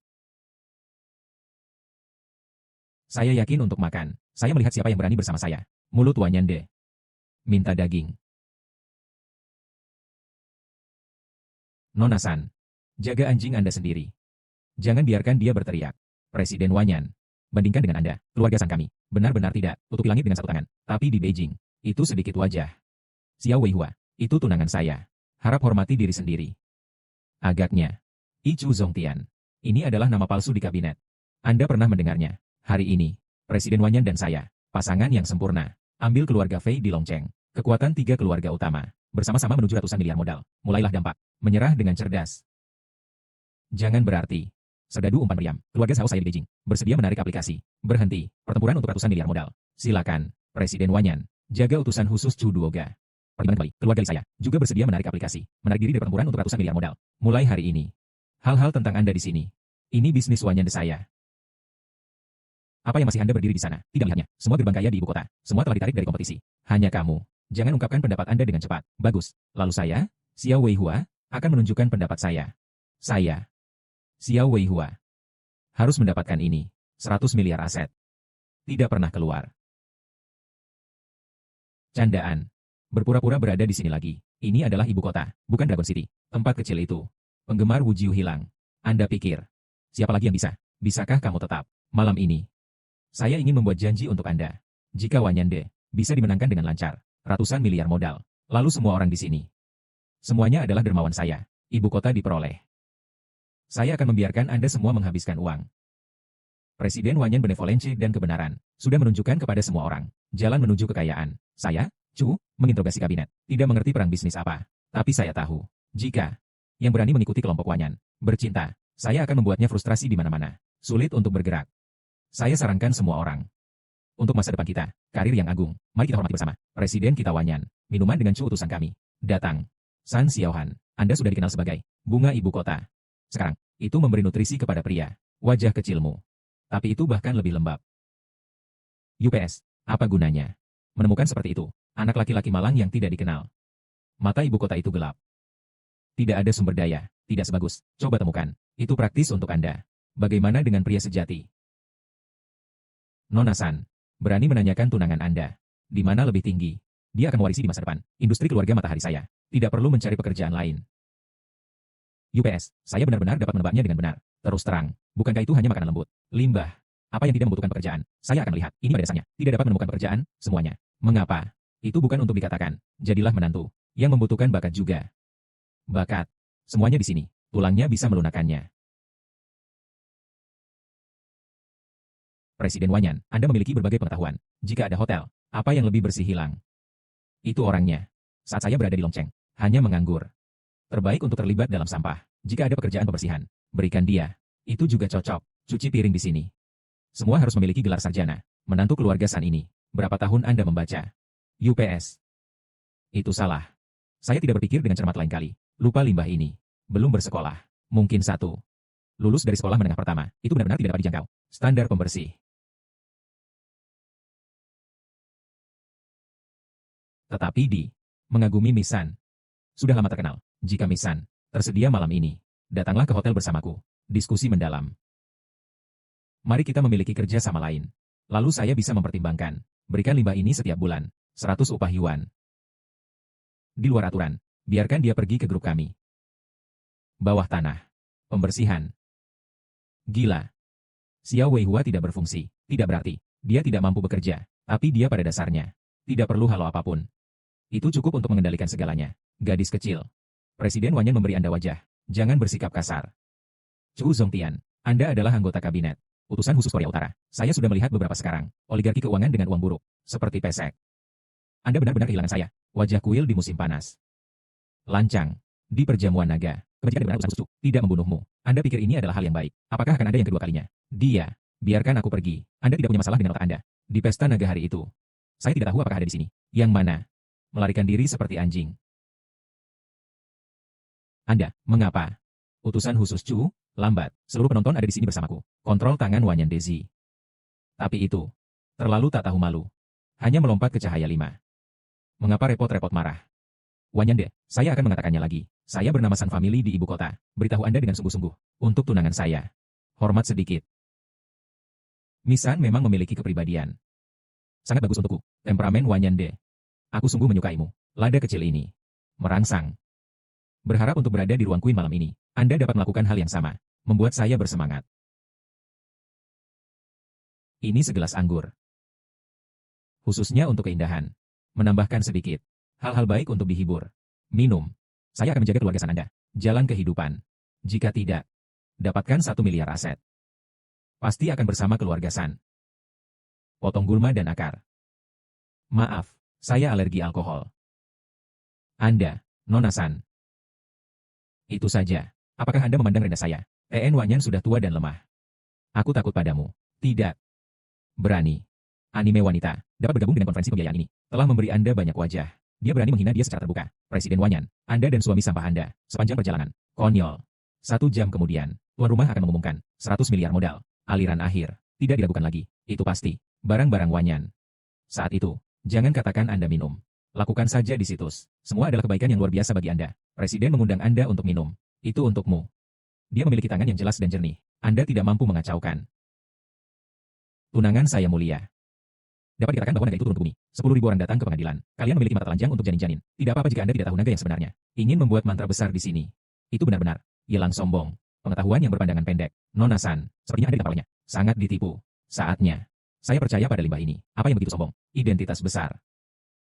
Saya yakin untuk makan. Saya melihat siapa yang berani bersama saya. Mulut Wanyande. Minta daging. Nona San. Jaga anjing Anda sendiri. Jangan biarkan dia berteriak. Presiden Wanyan. Bandingkan dengan Anda, keluarga San kami. Benar-benar tidak. Tutupi langit dengan 1 tangan. Tapi di Beijing. Itu sedikit wajah. Xiao Weihua. Itu tunangan saya. Harap hormati diri sendiri. Agaknya. Ichu Zongtian. Ini adalah nama palsu di kabinet. Anda pernah mendengarnya. Hari ini, Presiden Wanyan dan saya, pasangan yang sempurna. Ambil keluarga Fei di Longcheng. Kekuatan 3 keluarga utama. Bersama-sama menuju ratusan miliar modal. Mulailah dampak. Menyerah dengan cerdas. Jangan berarti. Serdadu umpan meriam. Keluarga Sao saya di Beijing. Bersedia menarik aplikasi. Berhenti. Pertempuran untuk ratusan miliar modal. Silakan. Presiden Wanyan. Jaga utusan khusus Chu Duoga. Pergimana kembali. Keluarga saya juga bersedia menarik aplikasi. Menarik diri dari pertempuran untuk ratusan miliar modal. Mulai hari ini. Hal-hal tentang Anda di sini. Ini bisnis Wanyan saya. Apa yang masih Anda berdiri di sana? Tidak melihatnya. Semua gerbang kaya di ibu kota. Semua telah ditarik dari kompetisi. Hanya kamu. Jangan ungkapkan pendapat Anda dengan cepat. Bagus. Lalu saya, Xiao Weihua, akan menunjukkan pendapat saya. Saya, Xiao Weihua, harus mendapatkan ini. 100 miliar aset. Tidak pernah keluar. Candaan. Berpura-pura berada di sini lagi. Ini adalah ibu kota, bukan Dragon City. Tempat kecil itu. Penggemar Wujiu hilang. Anda pikir, siapa lagi yang bisa? Bisakah kamu tetap? Malam ini, saya ingin membuat janji untuk Anda. Jika Wanyande bisa dimenangkan dengan lancar, ratusan miliar modal, lalu semua orang di sini. Semuanya adalah dermawan saya. Ibu kota diperoleh. Saya akan membiarkan Anda semua menghabiskan uang. Presiden Wanyan benevolensi dan kebenaran sudah menunjukkan kepada semua orang jalan menuju kekayaan. Saya, Chu, menginterogasi kabinet. Tidak mengerti perang bisnis apa. Tapi saya tahu, jika yang berani mengikuti kelompok Wanyan bercinta, saya akan membuatnya frustrasi di mana-mana. Sulit untuk bergerak. Saya sarankan semua orang. Untuk masa depan kita, karir yang agung, mari kita hormati bersama. Presiden kita Wanyan, minuman dengan Chu utusan kami. Datang. San Xiaohan, Anda sudah dikenal sebagai bunga ibu kota. Sekarang, itu memberi nutrisi kepada pria. Wajah kecilmu. Tapi itu bahkan lebih lembab. UPS, apa gunanya? Menemukan seperti itu, anak laki-laki malang yang tidak dikenal. Mata ibu kota itu gelap. Tidak ada sumber daya, tidak sebagus. Coba temukan. Itu praktis untuk Anda. Bagaimana dengan pria sejati? Nona San, berani menanyakan tunangan Anda. Di mana lebih tinggi? Dia akan mewarisi di masa depan. Industri keluarga matahari saya. Tidak perlu mencari pekerjaan lain. UPS, saya benar-benar dapat menebaknya dengan benar. Terus terang, bukankah itu hanya makanan lembut? Limbah. Apa yang tidak membutuhkan pekerjaan? Saya akan melihat. Ini pada dasarnya. Tidak dapat menemukan pekerjaan, semuanya. Mengapa? Itu bukan untuk dikatakan. Jadilah menantu. Yang membutuhkan bakat juga. Bakat. Semuanya di sini. Tulangnya bisa melunakkannya. Presiden Wanyan, Anda memiliki berbagai pengetahuan. Jika ada hotel, apa yang lebih bersih hilang? Itu orangnya. Saat saya berada di Longcheng, hanya menganggur. Terbaik untuk terlibat dalam sampah. Jika ada pekerjaan pembersihan, berikan dia. Itu juga cocok. Cuci piring di sini. Semua harus memiliki gelar sarjana. Menantu keluarga San ini. Berapa tahun Anda membaca? UPS. Itu salah. Saya tidak berpikir dengan cermat lain kali. Lupa limbah ini. Belum bersekolah. Mungkin 1. Lulus dari sekolah menengah pertama. Itu benar-benar tidak dapat dijangkau. Standar pembersih. Tetapi mengagumi Misan. Sudah lama terkenal. Jika Misan tersedia malam ini, datanglah ke hotel bersamaku. Diskusi mendalam. Mari kita memiliki kerja sama lain. Lalu saya bisa mempertimbangkan. Berikan limbah ini setiap bulan. 100 upah yuan. Di luar aturan. Biarkan dia pergi ke grup kami. Bawah tanah. Pembersihan. Gila. Xiao Weihua tidak berfungsi. Tidak berarti dia tidak mampu bekerja. Tapi dia pada dasarnya tidak perlu halo apapun. Itu cukup untuk mengendalikan segalanya. Gadis kecil. Presiden Wanyan memberi Anda wajah. Jangan bersikap kasar. Chu Zongtian, Anda adalah anggota kabinet. Utusan khusus Korea Utara. Saya sudah melihat beberapa sekarang. Oligarki keuangan dengan uang buruk. Seperti pesek. Anda benar-benar kehilangan saya. Wajah kuil di musim panas. Lancang. Di perjamuan naga. Kebajikan benar urusan khusus. Tidak membunuhmu. Anda pikir ini adalah hal yang baik. Apakah akan ada yang kedua kalinya? Dia. Biarkan aku pergi. Anda tidak punya masalah dengan otak Anda. Di pesta naga hari itu. Saya tidak tahu apakah ada di sini. Yang mana? Melarikan diri seperti anjing. Anda, mengapa? Utusan khusus Chu, lambat. Seluruh penonton ada di sini bersamaku. Kontrol tangan Wanyan Dezi. Tapi itu terlalu tak tahu malu. Hanya melompat ke cahaya 5. Mengapa repot-repot marah? Wanyan De, saya akan mengatakannya lagi. Saya bernama San Family di ibu kota. Beritahu Anda dengan sungguh-sungguh. Untuk tunangan saya. Hormat sedikit. Misan memang memiliki kepribadian. Sangat bagus untukku. Temperamen Wanyan De. Aku sungguh menyukaimu. Lada kecil ini. Merangsang. Berharap untuk berada di ruang Queen malam ini. Anda dapat melakukan hal yang sama. Membuat saya bersemangat. Ini segelas anggur. Khususnya untuk keindahan. Menambahkan sedikit. Hal-hal baik untuk dihibur. Minum. Saya akan menjaga keluarga San Anda. Jalan kehidupan. Jika tidak, dapatkan 1 miliar aset. Pasti akan bersama keluarga San. Potong gulma dan akar. Maaf, saya alergi alkohol. Anda, Nona San. Itu saja. Apakah Anda memandang rendah saya? TN Wanyan sudah tua dan lemah. Aku takut padamu. Tidak. Berani. Anime wanita dapat bergabung dengan konferensi pembiayaan ini. Telah memberi Anda banyak wajah. Dia berani menghina dia secara terbuka. Presiden Wanyan, Anda dan suami sampah Anda, sepanjang perjalanan. Konyol. 1 jam kemudian, tuan rumah akan mengumumkan 100 miliar modal. Aliran akhir. Tidak diragukan lagi. Itu pasti. Barang-barang Wanyan. Saat itu, jangan katakan Anda minum. Lakukan saja di situs. Semua adalah kebaikan yang luar biasa bagi Anda. Presiden mengundang Anda untuk minum. Itu untukmu. Dia memiliki tangan yang jelas dan jernih. Anda tidak mampu mengacaukan. Tunangan saya mulia. Dapat dikatakan bahwa naga itu turun ke bumi. 10.000 orang datang ke pengadilan. Kalian memiliki mata telanjang untuk janin-janin. Tidak apa-apa jika Anda tidak tahu naga yang sebenarnya. Ingin membuat mantra besar di sini. Itu benar-benar. Yelang sombong. Pengetahuan yang berpandangan pendek. Nona San. Sepertinya Anda ditampalnya. Sangat ditipu. Saatnya. Saya percaya pada limbah ini. Apa yang begitu sombong? Identitas besar.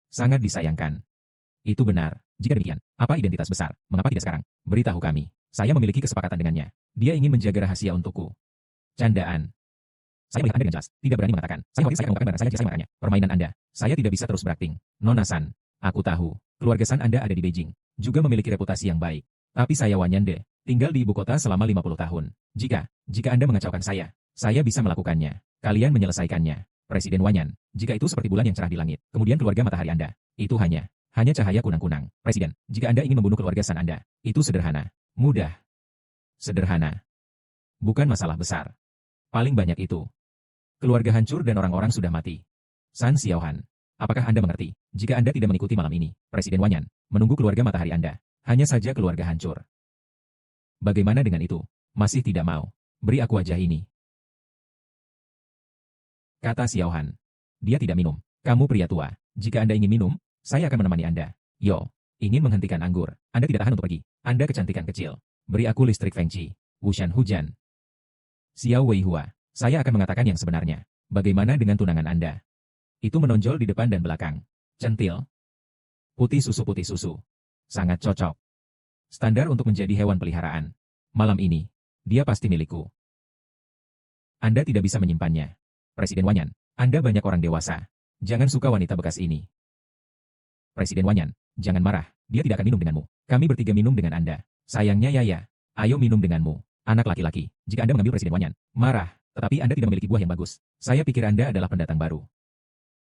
Sangat disayangkan. Itu benar. Jika demikian, apa identitas besar? Mengapa tidak sekarang? Beritahu kami. Saya memiliki kesepakatan dengannya. Dia ingin menjaga rahasia untukku. Candaan. Saya melihat Anda dengan jelas. Tidak berani mengatakan. Saya khawatir saya akan mengungkapkan barang saya jika saya mengatakannya. Permainan Anda. Saya tidak bisa terus berakting. Nona San. Aku tahu. Keluarga San Anda ada di Beijing. Juga memiliki reputasi yang baik. Tapi saya Wanyan De. Tinggal di ibu kota selama 50 tahun. Jika Anda mengacaukan saya bisa melakukannya. Kalian menyelesaikannya. Presiden Wanyan. Jika itu seperti bulan yang cerah di langit. Kemudian keluarga matahari Anda. Itu hanya cahaya kunang-kunang. Presiden, jika Anda ingin membunuh keluarga San Anda, itu sederhana. Mudah. Sederhana. Bukan masalah besar. Paling banyak itu. Keluarga hancur dan orang-orang sudah mati. San Xiaohan, apakah Anda mengerti? Jika Anda tidak mengikuti malam ini, Presiden Wanyan, menunggu keluarga matahari Anda. Hanya saja keluarga hancur. Bagaimana dengan itu? Masih tidak mau. Beri aku wajah ini. Kata Xiao Han. Dia tidak minum. Kamu pria tua. Jika Anda ingin minum, saya akan menemani Anda. Yo, ingin menghentikan anggur. Anda tidak tahan untuk pergi. Anda kecantikan kecil. Beri aku listrik Feng Qi. Wushan hujan. Xiao Weihua. Saya akan mengatakan yang sebenarnya. Bagaimana dengan tunangan Anda? Itu menonjol di depan dan belakang. Centil. Putih susu. Sangat cocok. Standar untuk menjadi hewan peliharaan. Malam ini, dia pasti milikku. Anda tidak bisa menyimpannya. Presiden Wanyan, Anda banyak orang dewasa. Jangan suka wanita bekas ini. Presiden Wanyan, jangan marah. Dia tidak akan minum denganmu. Kami bertiga minum dengan Anda. Sayangnya Yaya. Ayo minum denganmu. Anak laki-laki. Jika Anda mengambil Presiden Wanyan, marah. Tetapi Anda tidak memiliki buah yang bagus. Saya pikir Anda adalah pendatang baru.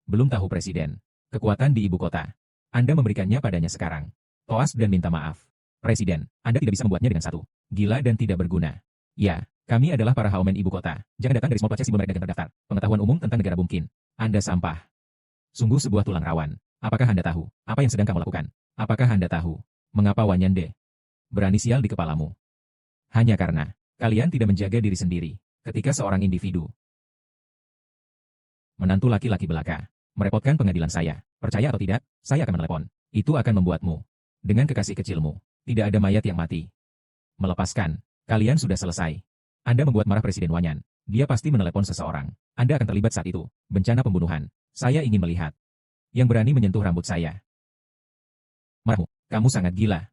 Belum tahu Presiden. Kekuatan di ibu kota. Anda memberikannya padanya sekarang. Toas dan minta maaf. Presiden, Anda tidak bisa membuatnya dengan satu. Gila dan tidak berguna. Ya, kami adalah para haumen ibu kota. Jangan datang dari small place sebelum mereka terdaftar. Pengetahuan umum tentang negara mungkin. Anda sampah. Sungguh sebuah tulang rawan. Apakah Anda tahu apa yang sedang kamu lakukan? Apakah Anda tahu mengapa Wanyande berani sial di kepalamu? Hanya karena kalian tidak menjaga diri sendiri ketika seorang individu menantu laki-laki belaka merepotkan pengadilan saya. Percaya atau tidak, saya akan menelepon. Itu akan membuatmu dengan kekasih kecilmu. Tidak ada mayat yang mati. Melepaskan. Kalian sudah selesai. Anda membuat marah Presiden Wanyan. Dia pasti menelepon seseorang. Anda akan terlibat saat itu. Bencana pembunuhan. Saya ingin melihat. Yang berani menyentuh rambut saya. Marahmu. Kamu sangat gila.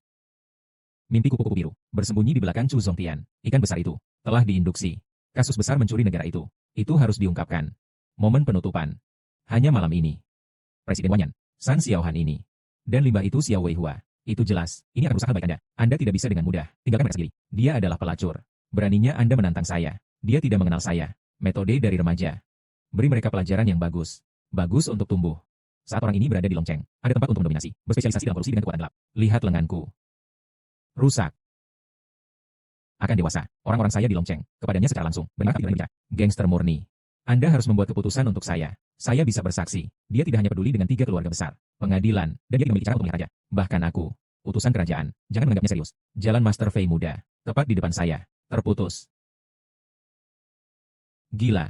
Mimpi kupu-kupu biru. Bersembunyi di belakang Chu Zongtian. Ikan besar itu. Telah diinduksi. Kasus besar mencuri negara itu. Itu harus diungkapkan. Momen penutupan. Hanya malam ini. Presiden Wanyan. San Xiao Han ini. Dan limbah itu Xiao Weihua. Itu jelas. Ini akan rusak hal baik Anda. Anda tidak bisa dengan mudah. Tinggalkan mereka sendiri. Dia adalah pelacur. Beraninya Anda menantang saya. Dia tidak mengenal saya. Metode dari remaja. Beri mereka pelajaran yang bagus. Bagus untuk tumbuh. Saat orang ini berada di Longcheng, ada tempat untuk mendominasi. Berspesialisasi dalam kolusi dengan kekuatan gelap. Lihat lenganku. Rusak. Akan dewasa. Orang-orang saya di Longcheng. Kepadanya secara langsung. Benar tidak bicara. Gangster murni. Anda harus membuat keputusan untuk saya. Saya bisa bersaksi. Dia tidak hanya peduli dengan 3 keluarga besar. Pengadilan. Dan dia tidak memiliki cara untuk melihat raja. Bahkan aku. Utusan kerajaan. Jangan menganggapnya serius. Jalan Master Fei muda. Tepat di depan saya. Terputus. Gila.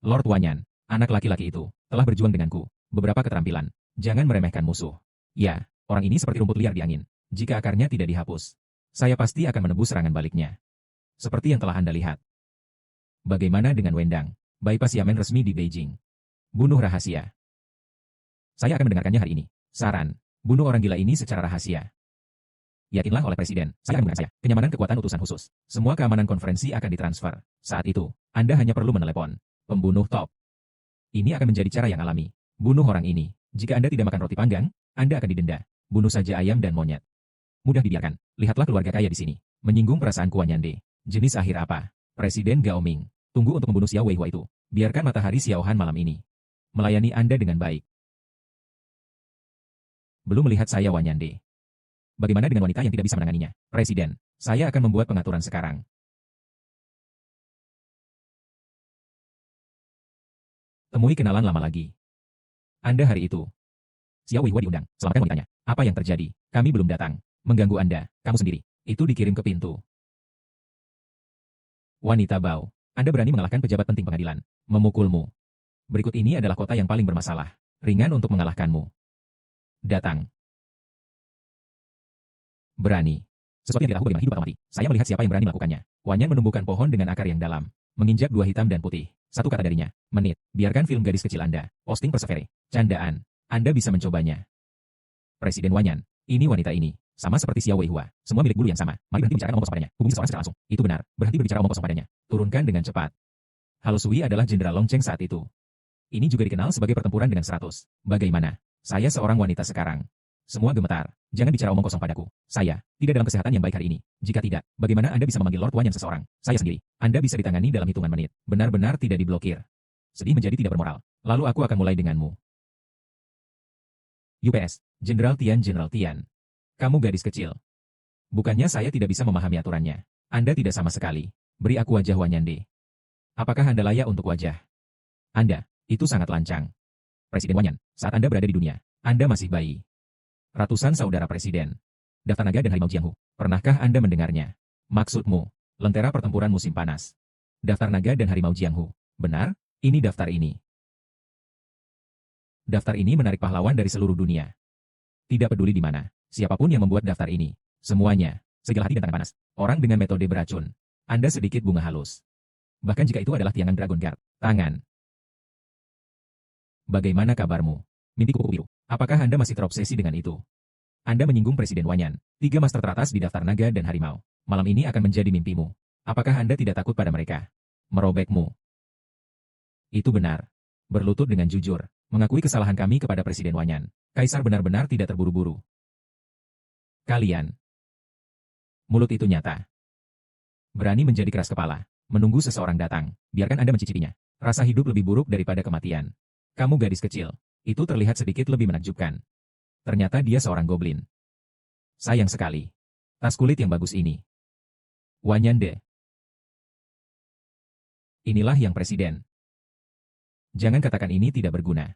Lord Wanyan. Anak laki-laki itu. Telah berjuang denganku. Beberapa keterampilan. Jangan meremehkan musuh. Ya, orang ini seperti rumput liar di angin. Jika akarnya tidak dihapus, saya pasti akan menebus serangan baliknya. Seperti yang telah Anda lihat. Bagaimana dengan Wendang? Bypass Yamen resmi di Beijing. Bunuh rahasia. Saya akan mendengarkannya hari ini. Saran. Bunuh orang gila ini secara rahasia. Yakinlah oleh Presiden. Saya akan menggunakan saya. Kenyamanan kekuatan utusan khusus. Semua keamanan konferensi akan ditransfer. Saat itu, Anda hanya perlu menelepon. Pembunuh top. Ini akan menjadi cara yang alami. Bunuh orang ini. Jika Anda tidak makan roti panggang, Anda akan didenda. Bunuh saja ayam dan monyet. Mudah dibiarkan. Lihatlah keluarga kaya di sini. Menyinggung perasaan Wanyande. Jenis akhir apa? Presiden Gao Ming. Tunggu untuk membunuh Xiao Weihua itu. Biarkan matahari Xiao Han malam ini melayani Anda dengan baik. Belum melihat saya Wanyande. Bagaimana dengan wanita yang tidak bisa menanganinya? Presiden, saya akan membuat pengaturan sekarang. Temui kenalan lama lagi. Anda hari itu. Xiao Weihua diundang. Selamatkan wanitanya. Apa yang terjadi? Kami belum datang. Mengganggu Anda. Kamu sendiri. Itu dikirim ke pintu. Wanita Bao. Anda berani mengalahkan pejabat penting pengadilan. Memukulmu. Berikut ini adalah kota yang paling bermasalah. Ringan untuk mengalahkanmu. Datang. Berani. Sesuatu yang tidak tahu bagaimana hidup atau mati. Saya melihat siapa yang berani melakukannya. Wanyan menumbuhkan pohon dengan akar yang dalam. Menginjak 2 hitam dan putih. Satu kata darinya. Menit. Biarkan film gadis kecil Anda. Posting Persevere. Candaan. Anda bisa mencobanya. Presiden Wanyan. Ini wanita ini. Sama seperti Xiao Weihua. Semua milik bulu yang sama. Mari berhenti berbicara omong kosong padanya. Hubungi seseorang secara langsung. Itu benar. Berhenti berbicara omong kosong padanya. Turunkan dengan cepat. Halo Sui adalah Jenderal Longcheng saat itu. Ini juga dikenal sebagai pertempuran dengan 100. Bagaimana? Saya seorang wanita sekarang. Semua gemetar. Jangan bicara omong kosong padaku. Saya tidak dalam kesehatan yang baik hari ini. Jika tidak, bagaimana Anda bisa memanggil Lord Wanyan seseorang? Saya sendiri. Anda bisa ditangani dalam hitungan menit. Benar-benar tidak diblokir. Sedih menjadi tidak bermoral. Lalu aku akan mulai denganmu. UPS, Jenderal Tian. Kamu gadis kecil. Bukannya saya tidak bisa memahami aturannya. Anda tidak sama sekali. Beri aku wajah Wanyande. Apakah Anda layak untuk wajah? Anda, itu sangat lancang. Presiden Wanyan, saat Anda berada di dunia, Anda masih bayi. Ratusan saudara presiden. Daftar Naga dan Harimau Jianghu. Pernahkah Anda mendengarnya? Maksudmu, lentera pertempuran musim panas. Daftar naga dan harimau Jianghu. Benar, ini daftar ini. Daftar ini menarik pahlawan dari seluruh dunia. Tidak peduli di mana, siapapun yang membuat daftar ini. Semuanya, segala hati dan tangan panas. Orang dengan metode beracun. Anda sedikit bunga halus. Bahkan jika itu adalah tiangan Dragon Guard. Tangan. Bagaimana kabarmu? Mimpi kupu biru. Apakah Anda masih terobsesi dengan itu? Anda menyinggung Presiden Wanyan. 3 master teratas di daftar naga dan harimau. Malam ini akan menjadi mimpimu. Apakah Anda tidak takut pada mereka? Merobekmu. Itu benar. Berlutut dengan jujur. Mengakui kesalahan kami kepada Presiden Wanyan. Kaisar benar-benar tidak terburu-buru. Kalian. Mulut itu nyata. Berani menjadi keras kepala. Menunggu seseorang datang. Biarkan Anda mencicipinya. Rasa hidup lebih buruk daripada kematian. Kamu gadis kecil. Itu terlihat sedikit lebih menakjubkan. Ternyata dia seorang goblin. Sayang sekali. Tas kulit yang bagus ini. Wanyan De. Inilah yang presiden. Jangan katakan ini tidak berguna.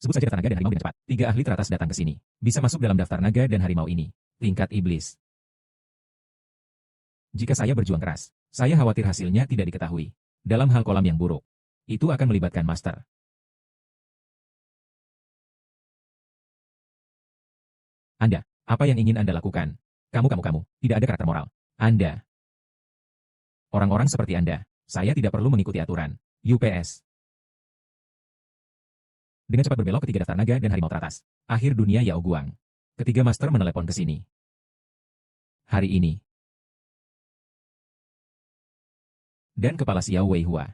Sebut saja daftar naga dan harimau dengan cepat. 3 ahli teratas datang ke sini. Bisa masuk dalam daftar naga dan harimau ini. Tingkat iblis. Jika saya berjuang keras, saya khawatir hasilnya tidak diketahui. Dalam hal kolam yang buruk. Itu akan melibatkan master. Anda, apa yang ingin Anda lakukan? Kamu, tidak ada karakter moral. Anda. Orang-orang seperti Anda, saya tidak perlu mengikuti aturan. UPS. Dengan cepat berbelok ke 3 daftar naga dan harimau teratas. Akhir dunia Yao Guang. Ketiga master menelepon ke sini. Hari ini. Dan kepala Xiao Weihua.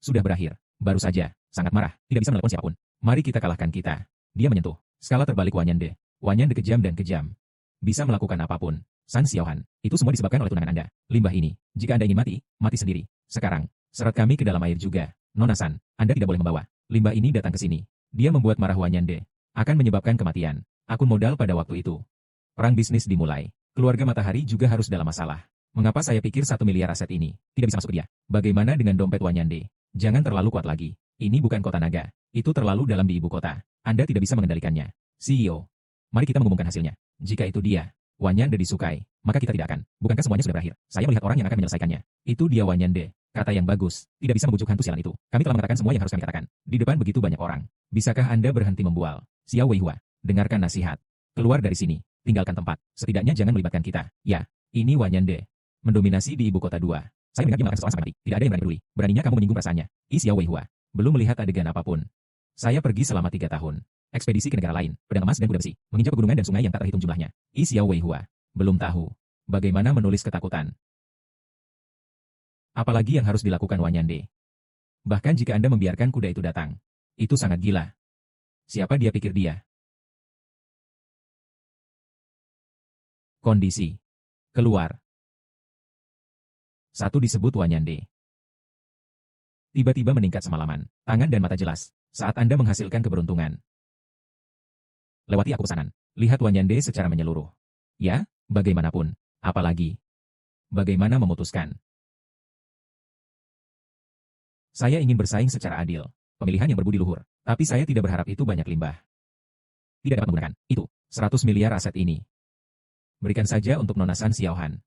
Sudah berakhir. Baru saja. Sangat marah. Tidak bisa menelepon siapapun. Mari kita kalahkan kita. Dia menyentuh. Skala terbalik Wanyan De. Wanyan De kejam dan kejam. Bisa melakukan apapun. San Xiaohan. Itu semua disebabkan oleh tunangan Anda. Limbah ini. Jika Anda ingin mati, mati sendiri. Sekarang. Seret kami ke dalam air juga. Nona San, Anda tidak boleh membawa. Limbah ini datang ke sini. Dia membuat marah Wanyan De. Akan menyebabkan kematian. Akun modal pada waktu itu. Perang bisnis dimulai. Keluarga Matahari juga harus dalam masalah. Mengapa saya pikir 1 miliar aset ini tidak bisa masuk ke dia? Bagaimana dengan dompet Wanyan De? Jangan terlalu kuat lagi. Ini bukan kota naga. Itu terlalu dalam di ibu kota. Anda tidak bisa mengendalikannya. CEO. Mari kita mengumumkan hasilnya. Jika itu dia, Wanyan De disukai, maka kita tidak akan. Bukankah semuanya sudah berakhir? Saya melihat orang yang akan menyelesaikannya. Itu dia Wanyan De. Kata yang bagus. Tidak bisa membujuk hantu sialan itu. Kami telah mengatakan semua yang harus kami katakan. Di depan begitu banyak orang. Bisakah Anda berhenti membual? Xiao Weihua. Dengarkan nasihat. Keluar dari sini. Tinggalkan tempat. Setidaknya jangan melibatkan kita. Ya. Ini Wanyan De. Mendominasi di ibu kota 2. Saya mendengar dia melakukan seseorang sampai mati. Tidak ada yang berani peduli. Beraninya kamu menyinggung perasaannya. Xiao Weihua. Belum melihat adegan apapun. Saya pergi selama 3 tahun. Ekspedisi ke negara lain, pedang emas dan kuda besi, menginjak pegunungan dan sungai yang tak terhitung jumlahnya. Xiao Weihua. Belum tahu. Bagaimana menulis ketakutan. Apalagi yang harus dilakukan Wanyan De. Bahkan jika Anda membiarkan kuda itu datang. Itu sangat gila. Siapa dia pikir dia? Kondisi. Keluar. 1 disebut Wanyan De. Tiba-tiba meningkat semalaman, tangan dan mata jelas, saat Anda menghasilkan keberuntungan. Lewati aku pesanan. Lihat Wanyan De secara menyeluruh. Ya, bagaimanapun. Apalagi. Bagaimana memutuskan. Saya ingin bersaing secara adil. Pemilihan yang berbudi luhur. Tapi saya tidak berharap itu banyak limbah. Tidak dapat menggunakan. Itu. 100 miliar aset ini. Berikan saja untuk Nona San Xiaohan.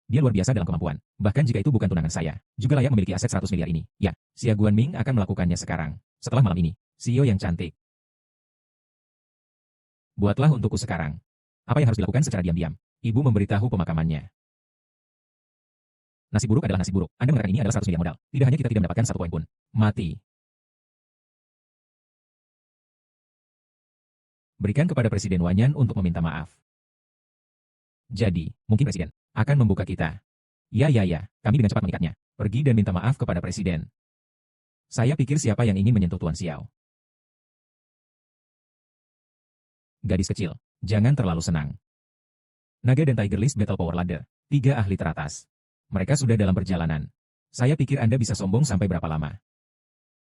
Dia luar biasa dalam kemampuan. Bahkan jika itu bukan tunangan saya, juga layak memiliki aset 100 miliar ini. Ya, Xia Guanming akan melakukannya sekarang. Setelah malam ini. CEO yang cantik. Buatlah untukku sekarang. Apa yang harus dilakukan secara diam-diam? Ibu memberitahu pemakamannya. Nasib buruk adalah nasib buruk. Anda mengatakan ini adalah 100 miliar modal. Tidak hanya kita tidak mendapatkan 1 poin pun. Mati. Berikan kepada Presiden Wanyan untuk meminta maaf. Jadi, mungkin Presiden akan membuka kita. Ya, kami dengan cepat mengikatnya. Pergi dan minta maaf kepada Presiden. Saya pikir siapa yang ingin menyentuh Tuan Xiao. Gadis kecil, jangan terlalu senang. Naga dan Tiger List Battle Power Ladder, 3 ahli teratas. Mereka sudah dalam perjalanan. Saya pikir Anda bisa sombong sampai berapa lama.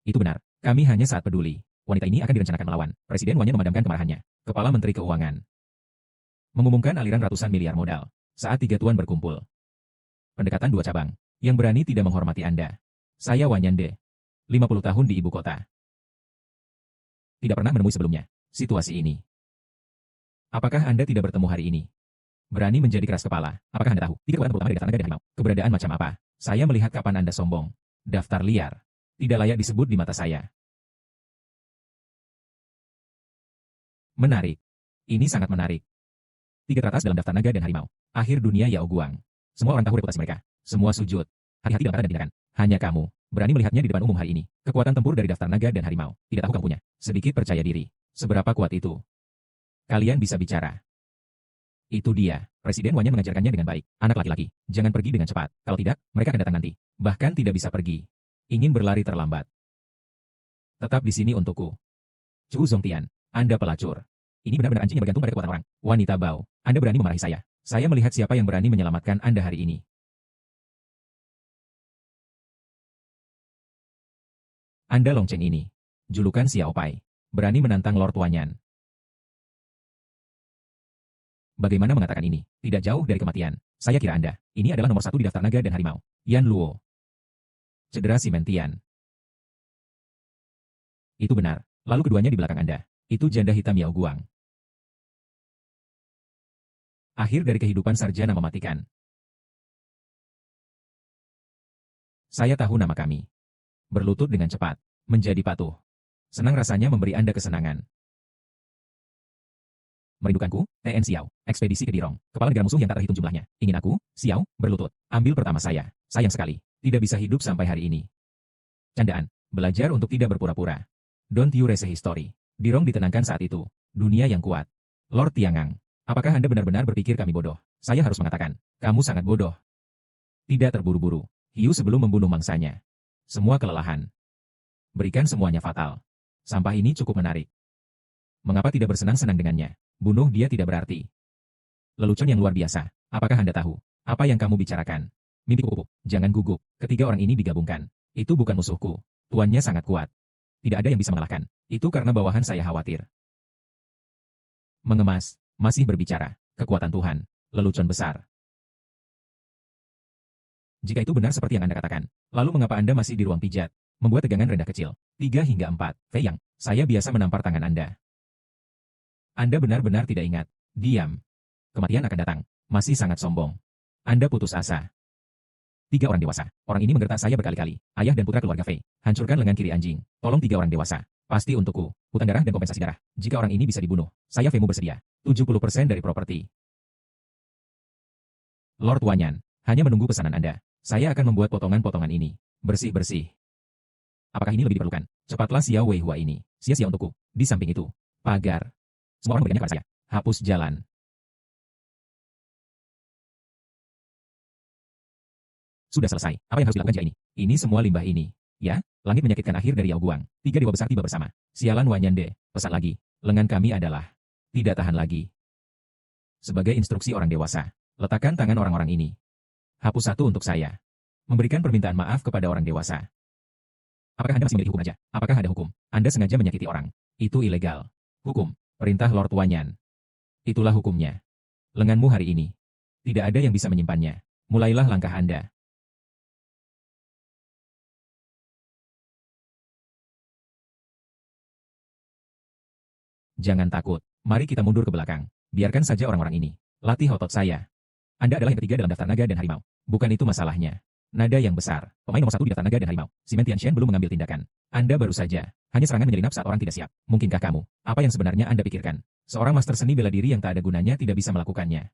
Itu benar, kami hanya saat peduli. Wanita ini akan direncanakan melawan. Presiden Wanyan memadamkan kemarahannya. Kepala Menteri Keuangan. Mengumumkan aliran ratusan miliar modal. Saat 3 tuan berkumpul. Pendekatan 2 cabang. Yang berani tidak menghormati Anda. Saya Wanyan De. 50 tahun di ibu kota. Tidak pernah menemui sebelumnya situasi ini. Apakah Anda tidak bertemu hari ini? Berani menjadi keras kepala. Apakah Anda tahu? Tiga kekuatan terutama dari daftar naga dan harimau. Keberadaan macam apa? Saya melihat kapan Anda sombong. Daftar liar. Tidak layak disebut di mata saya. Menarik. Ini sangat menarik. Tiga teratas dalam daftar naga dan harimau. Akhir dunia Yao Guang. Semua orang tahu reputasi mereka. Semua sujud. Hati-hati dalam kata dan tindakan. Hanya kamu berani melihatnya di depan umum hari ini. Kekuatan tempur dari daftar naga dan harimau. Tidak tahu kamu punya. Sedikit percaya diri. Seberapa kuat itu? Kalian bisa bicara. Itu dia. Presiden Wanyan mengajarkannya dengan baik. Anak laki-laki, jangan pergi dengan cepat. Kalau tidak, mereka akan datang nanti. Bahkan tidak bisa pergi. Ingin berlari terlambat. Tetap di sini untukku. Chu Zongtian, Anda pelacur. Ini benar-benar anjing yang bergantung pada kekuatan orang. Wanita bau, Anda berani memarahi saya. Saya melihat siapa yang berani menyelamatkan Anda hari ini. Anda lonceng ini. Julukan Xiao Pai. Berani menantang Lord Wanyan. Bagaimana mengatakan ini? Tidak jauh dari kematian. Saya kira Anda. Ini adalah nomor satu di daftar naga dan harimau. Yan Luo. Cedera simentian. Itu benar. Lalu keduanya di belakang Anda. Itu janda hitam Yao Guang. Akhir dari kehidupan sarjana mematikan. Saya tahu nama kami. Berlutut dengan cepat. Menjadi patuh. Senang rasanya memberi Anda kesenangan. Merindukanku, TN Xiao, ekspedisi ke Dirong, kepala negara musuh yang tak terhitung jumlahnya. Ingin aku, Xiao, berlutut. Ambil pertama saya. Sayang sekali. Tidak bisa hidup sampai hari ini. Candaan. Belajar untuk tidak berpura-pura. Don't you raise a history. Dirong ditenangkan saat itu. Dunia yang kuat. Lord Tiangang. Apakah Anda benar-benar berpikir kami bodoh? Saya harus mengatakan, kamu sangat bodoh. Tidak terburu-buru. Hiu sebelum membunuh mangsanya. Semua kelelahan. Berikan semuanya fatal. Sampah ini cukup menarik. Mengapa tidak bersenang-senang dengannya? Bunuh dia tidak berarti. Lelucon yang luar biasa. Apakah Anda tahu? Apa yang kamu bicarakan? Mimpi kupu. Jangan gugup. Ketiga orang ini digabungkan. Itu bukan musuhku. Tuannya sangat kuat. Tidak ada yang bisa mengalahkan. Itu karena bawahan saya khawatir. Mengemas. Masih berbicara. Kekuatan Tuhan. Lelucon besar. Jika itu benar seperti yang Anda katakan, lalu mengapa Anda masih di ruang pijat? Membuat tegangan rendah kecil. 3 hingga 4. Fei Yang, saya biasa menampar tangan Anda. Anda benar-benar tidak ingat. Diam. Kematian akan datang. Masih sangat sombong. Anda putus asa. 3 orang dewasa. Orang ini menggertak saya berkali-kali. Ayah dan putra keluarga Fei. Hancurkan lengan kiri anjing. Tolong 3 orang dewasa. Pasti untukku. Hutan darah dan kompensasi darah. Jika orang ini bisa dibunuh, saya Feimu bersedia. 70% dari properti. Lord Wanyan. Hanya menunggu pesanan Anda. Saya akan membuat potongan-potongan ini. Bersih-bersih. Apakah ini lebih diperlukan? Cepatlah Xiao Wei Hua ini. Sia-sia untukku. Di samping itu. Pagar. Semua orang berikannya kepada saya. Hapus jalan. Sudah selesai. Apa yang harus dilakukan jika ini? Ini semua limbah ini. Ya, langit menyakitkan akhir dari Yao Guang. 3 dewa besar tiba bersama. Sialan Wanyan De. Pesan lagi. Lengan kami adalah tidak tahan lagi. Sebagai instruksi orang dewasa, letakkan tangan orang-orang ini. Hapus satu untuk saya. Memberikan permintaan maaf kepada orang dewasa. Apakah Anda masih memiliki hukum aja? Apakah ada hukum? Anda sengaja menyakiti orang. Itu ilegal. Hukum. Perintah Lord Wanyan. Itulah hukumnya. Lenganmu hari ini. Tidak ada yang bisa menyimpannya. Mulailah langkah Anda. Jangan takut. Mari kita mundur ke belakang. Biarkan saja orang-orang ini. Latih otot saya. Anda adalah yang ketiga dalam daftar naga dan harimau. Bukan itu masalahnya. Nada yang besar. Pemain nomor 1 di daftar naga dan harimau. Simen Tianxian belum mengambil tindakan. Anda baru saja. Hanya serangan menyelinap saat orang tidak siap. Mungkinkah kamu? Apa yang sebenarnya Anda pikirkan? Seorang master seni bela diri yang tak ada gunanya tidak bisa melakukannya.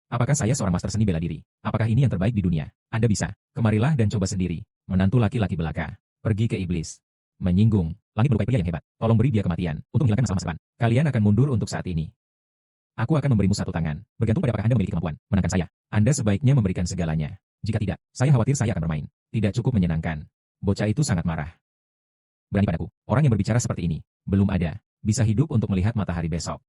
Apakah saya seorang master seni bela diri? Apakah ini yang terbaik di dunia? Anda bisa. Kemarilah dan coba sendiri. Menantu laki-laki belaka. Pergi ke iblis. Menyinggung. Langit melukai pria yang hebat. Tolong beri dia kematian. Untuk menghilangkan masalah masa depan. Kalian akan mundur untuk saat ini. Aku akan memberimu satu tangan. Bergantung pada apakah Anda memiliki kemampuan menangkan saya. Anda sebaiknya memberikan segalanya. Jika tidak, saya khawatir saya akan bermain. Tidak cukup menyenangkan. Bocah itu sangat marah. Berani padaku. Orang yang berbicara seperti ini. Belum ada. Bisa hidup untuk melihat matahari besok.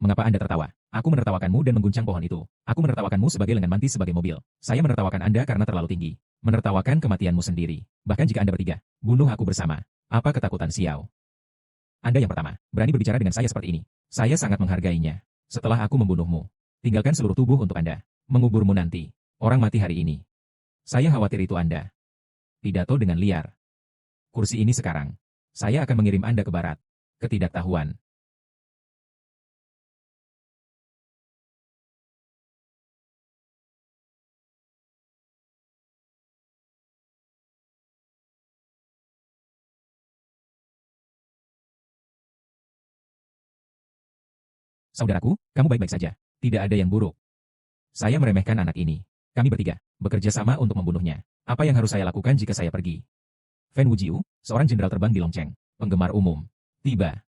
Mengapa Anda tertawa? Aku menertawakanmu dan mengguncang pohon itu. Aku menertawakanmu sebagai lengan mantis sebagai mobil. Saya menertawakan Anda karena terlalu tinggi. Menertawakan kematianmu sendiri. Bahkan jika Anda bertiga, bunuh aku bersama. Apa ketakutan Xiao? Anda yang pertama, berani berbicara dengan saya seperti ini. Saya sangat menghargainya. Setelah aku membunuhmu, tinggalkan seluruh tubuh untuk Anda. Menguburmu nanti. Orang mati hari ini. Saya khawatir itu Anda. Pidato dengan liar. Kursi ini sekarang. Saya akan mengirim Anda ke barat. Ketidaktahuan. Saudaraku, kamu baik-baik saja. Tidak ada yang buruk. Saya meremehkan anak ini. Kami bertiga bekerja sama untuk membunuhnya. Apa yang harus saya lakukan jika saya pergi? Fan Wujiu, seorang jenderal terbang di Longcheng, penggemar umum, tiba.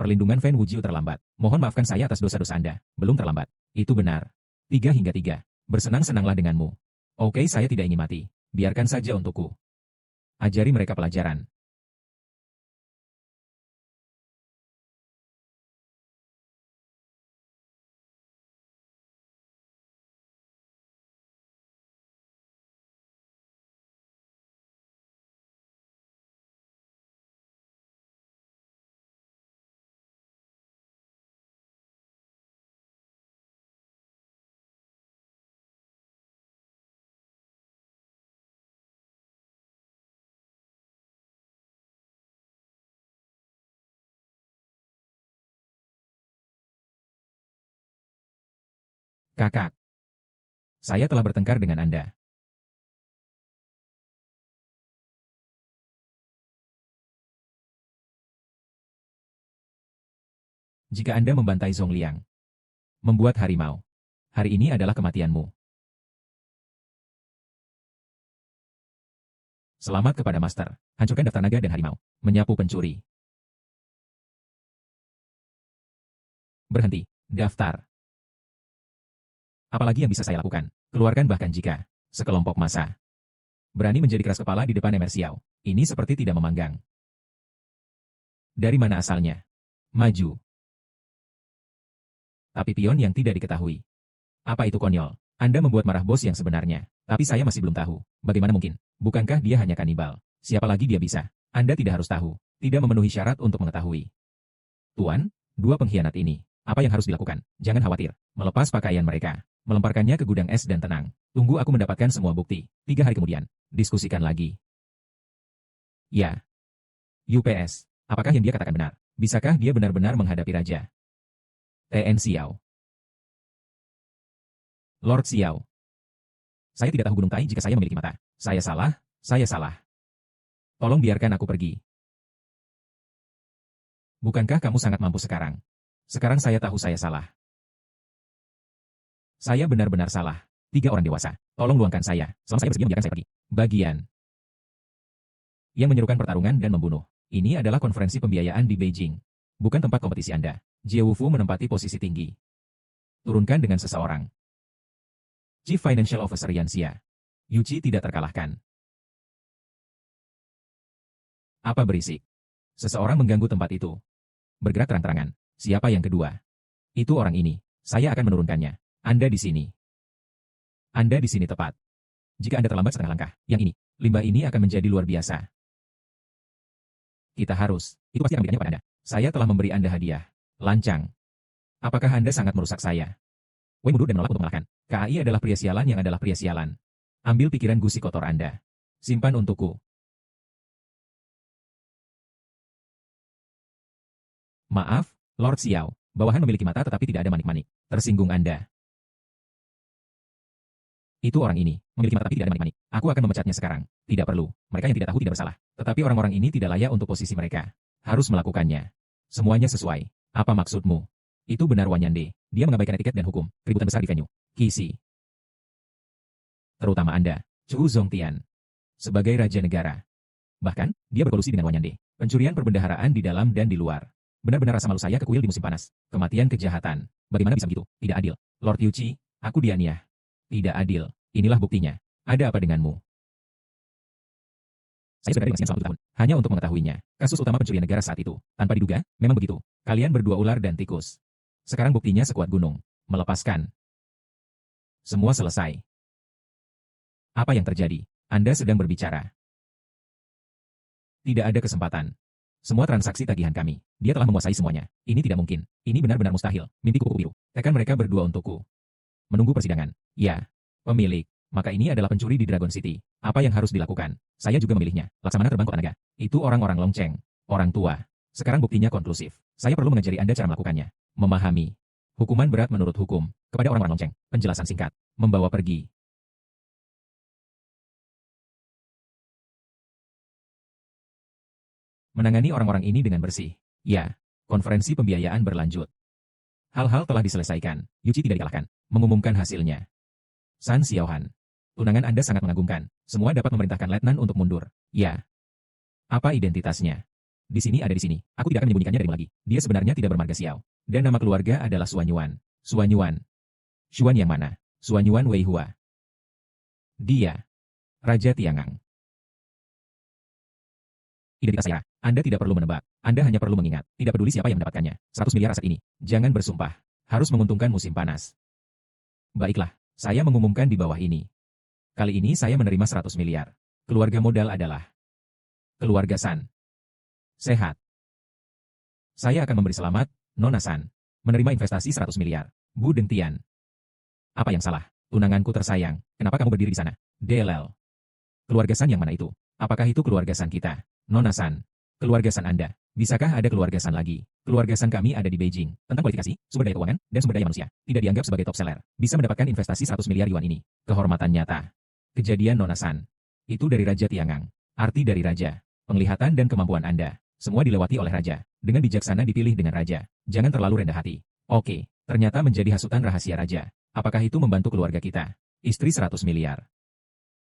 Perlindungan Fan Wujiu terlambat. Mohon maafkan saya atas dosa-dosa Anda. Belum terlambat. Itu benar. 3 hingga 3. Bersenang-senanglah denganmu. Oke, saya tidak ingin mati. Biarkan saja untukku. Ajari mereka pelajaran. Kakak, saya telah bertengkar dengan Anda. Jika Anda membantai Zongliang, membuat harimau, hari ini adalah kematianmu. Selamat kepada Master. Hancurkan daftar naga dan harimau. Menyapu pencuri. Berhenti. Daftar. Apalagi yang bisa saya lakukan? Keluarkan bahkan jika sekelompok massa berani menjadi keras kepala di depan Emer Xiao. Ini seperti tidak memanggang. Dari mana asalnya? Maju. Tapi pion yang tidak diketahui. Apa itu konyol? Anda membuat marah bos yang sebenarnya. Tapi saya masih belum tahu. Bagaimana mungkin? Bukankah dia hanya kanibal? Siapa lagi dia bisa? Anda tidak harus tahu. Tidak memenuhi syarat untuk mengetahui. Tuan, 2 pengkhianat ini. Apa yang harus dilakukan? Jangan khawatir. Melepas pakaian mereka. Melemparkannya ke gudang es dan tenang. Tunggu aku mendapatkan semua bukti. 3 hari kemudian. Diskusikan lagi. Ya. UPS. Apakah yang dia katakan benar? Bisakah dia benar-benar menghadapi Raja TN Xiao? Lord Xiao. Saya tidak tahu Gunung Tai jika saya memiliki mata. Saya salah, saya salah. Tolong biarkan aku pergi. Bukankah kamu sangat mampu sekarang? Sekarang saya tahu saya salah. Saya benar-benar salah. 3 orang dewasa. Tolong luangkan saya. Selama saya bersedia membiarkan saya pergi. Bagian yang menyerukan pertarungan dan membunuh. Ini adalah konferensi pembiayaan di Beijing. Bukan tempat kompetisi Anda. Jie Wufu menempati posisi tinggi. Turunkan dengan seseorang. Chief Financial Officer Yan Xia. Yuchi tidak terkalahkan. Apa berisik? Seseorang mengganggu tempat itu. Bergerak terang-terangan. Siapa yang kedua? Itu orang ini. Saya akan menurunkannya. Anda di sini. Anda di sini tepat. Jika Anda terlambat setengah langkah, yang ini, limbah ini akan menjadi luar biasa. Kita harus. Itu pasti akan memberikannya pada Anda. Saya telah memberi Anda hadiah. Lancang. Apakah Anda sangat merusak saya? Wei mundur dan menolak untuk mengalahkan. KAI adalah pria sialan yang adalah pria sialan. Ambil pikiran gusi kotor Anda. Simpan untukku. Maaf, Lord Xiao. Bawahan memiliki mata tetapi tidak ada manik-manik. Tersinggung Anda. Itu orang ini. Memiliki mata tapi tidak ada manik-manik. Aku akan memecatnya sekarang. Tidak perlu. Mereka yang tidak tahu tidak bersalah. Tetapi orang-orang ini tidak layak untuk posisi mereka. Harus melakukannya. Semuanya sesuai. Apa maksudmu? Itu benar Wanyande. Dia mengabaikan etiket dan hukum. Keributan besar di venue. Kisi. Terutama Anda, Chu Zongtian. Sebagai raja negara. Bahkan, dia berkolusi dengan Wanyande. Pencurian perbendaharaan di dalam dan di luar. Benar-benar rasa malu saya kekuil di musim panas. Kematian kejahatan. Bagaimana bisa begitu? Tidak adil. Lord Yuchi, aku dianiaya. Tidak adil. Inilah buktinya. Ada apa denganmu? Saya sudah dari Masian selama 7 tahun. Hanya untuk mengetahuinya. Kasus utama pencurian negara saat itu. Tanpa diduga, memang begitu. Kalian berdua ular dan tikus. Sekarang buktinya sekuat gunung. Melepaskan. Semua selesai. Apa yang terjadi? Anda sedang berbicara. Tidak ada kesempatan. Semua transaksi tagihan kami. Dia telah menguasai semuanya. Ini tidak mungkin. Ini benar-benar mustahil. Mimpi kupu biru. Tekan mereka berdua untukku. Menunggu persidangan. Ya. Pemilik. Maka ini adalah pencuri di Dragon City. Apa yang harus dilakukan? Saya juga memilihnya. Laksamana terbang kota naga. Itu orang-orang Longcheng. Orang tua. Sekarang buktinya konklusif. Saya perlu mengajari Anda cara melakukannya. Memahami. Hukuman berat menurut hukum. Kepada orang-orang Longcheng. Penjelasan singkat. Membawa pergi. Menangani orang-orang ini dengan bersih. Ya. Konferensi pembiayaan berlanjut. Hal-hal telah diselesaikan. Yuci tidak dikalahkan. Mengumumkan hasilnya. San Xiaohan. Tunangan Anda sangat mengagumkan. Semua dapat memerintahkan letnan untuk mundur. Ya. Apa identitasnya? Di sini ada di sini. Aku tidak akan menyembunyikannya darimu lagi. Dia sebenarnya tidak bermarga Xiao. Dan nama keluarga adalah Suanyuan. Suanyuan. Xuan yang mana? Suanyuan Weihua. Dia. Raja Tiangang. Identitas saya. Anda tidak perlu menebak. Anda hanya perlu mengingat. Tidak peduli siapa yang mendapatkannya. 100 miliar aset ini. Jangan bersumpah. Harus menguntungkan musim panas. Baiklah. Saya mengumumkan di bawah ini. Kali ini saya menerima 100 miliar. Keluarga modal adalah keluarga San. Sehat. Saya akan memberi selamat, Nona San. Menerima investasi 100 miliar. Bu Dengtian. Apa yang salah? Tunanganku tersayang. Kenapa kamu berdiri di sana? DLL. Keluarga San yang mana itu? Apakah itu keluarga San kita? Nona San. Keluarga San Anda. Bisakah ada keluarga San lagi? Keluarga San kami ada di Beijing. Tentang kualifikasi, sumber daya keuangan, dan sumber daya manusia. Tidak dianggap sebagai top seller. Bisa mendapatkan investasi 100 miliar yuan ini. Kehormatan nyata. Kejadian Nona San. Itu dari Raja Tiangang. Arti dari Raja. Penglihatan dan kemampuan Anda. Semua dilewati oleh Raja. Dengan bijaksana dipilih dengan Raja. Jangan terlalu rendah hati. Oke, ternyata menjadi hasutan rahasia Raja. Apakah itu membantu keluarga kita? Istri 100 miliar.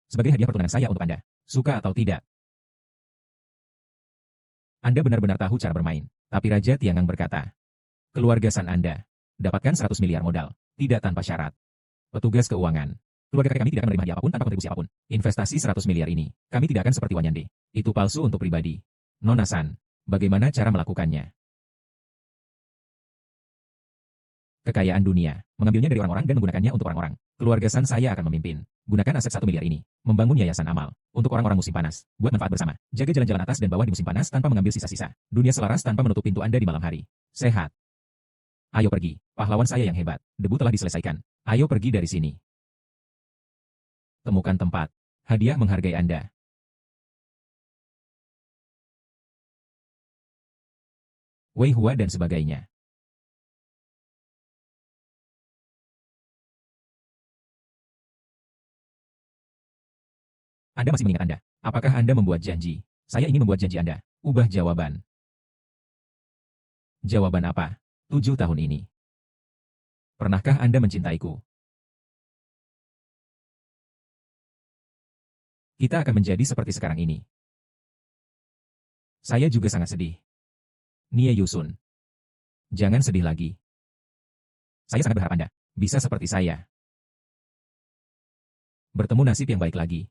Sebagai hadiah pertunangan saya untuk Anda. Suka atau tidak? Anda benar-benar tahu cara bermain. Tapi Raja Tiangang berkata, keluarga San Anda. Dapatkan 100 miliar modal. Tidak tanpa syarat. Petugas keuangan. Keluarga kakek kami tidak akan menerima hadiah apapun tanpa kontribusi apapun. Investasi 100 miliar ini. Kami tidak akan seperti Wanyande. Itu palsu untuk pribadi. Nona San. Bagaimana cara melakukannya? Kekayaan dunia. Mengambilnya dari orang-orang dan menggunakannya untuk orang-orang. Keluarga San saya akan memimpin. Gunakan aset 1 miliar ini. Membangun yayasan amal. Untuk orang-orang musim panas. Buat manfaat bersama. Jaga jalan-jalan atas dan bawah di musim panas tanpa mengambil sisa-sisa. Dunia selaras tanpa menutup pintu Anda di malam hari. Sehat. Ayo pergi. Pahlawan saya yang hebat. Debu telah diselesaikan. Ayo pergi dari sini. Temukan tempat. Hadiah menghargai Anda. Weihua dan sebagainya. Anda masih mengingat Anda. Apakah Anda membuat janji? Saya ingin membuat janji Anda. Ubah jawaban. Jawaban apa? 7 tahun ini. Pernahkah Anda mencintaiku? Kita akan menjadi seperti sekarang ini. Saya juga sangat sedih. Nie Yusun. Jangan sedih lagi. Saya sangat berharap Anda bisa seperti saya. Bertemu nasib yang baik lagi.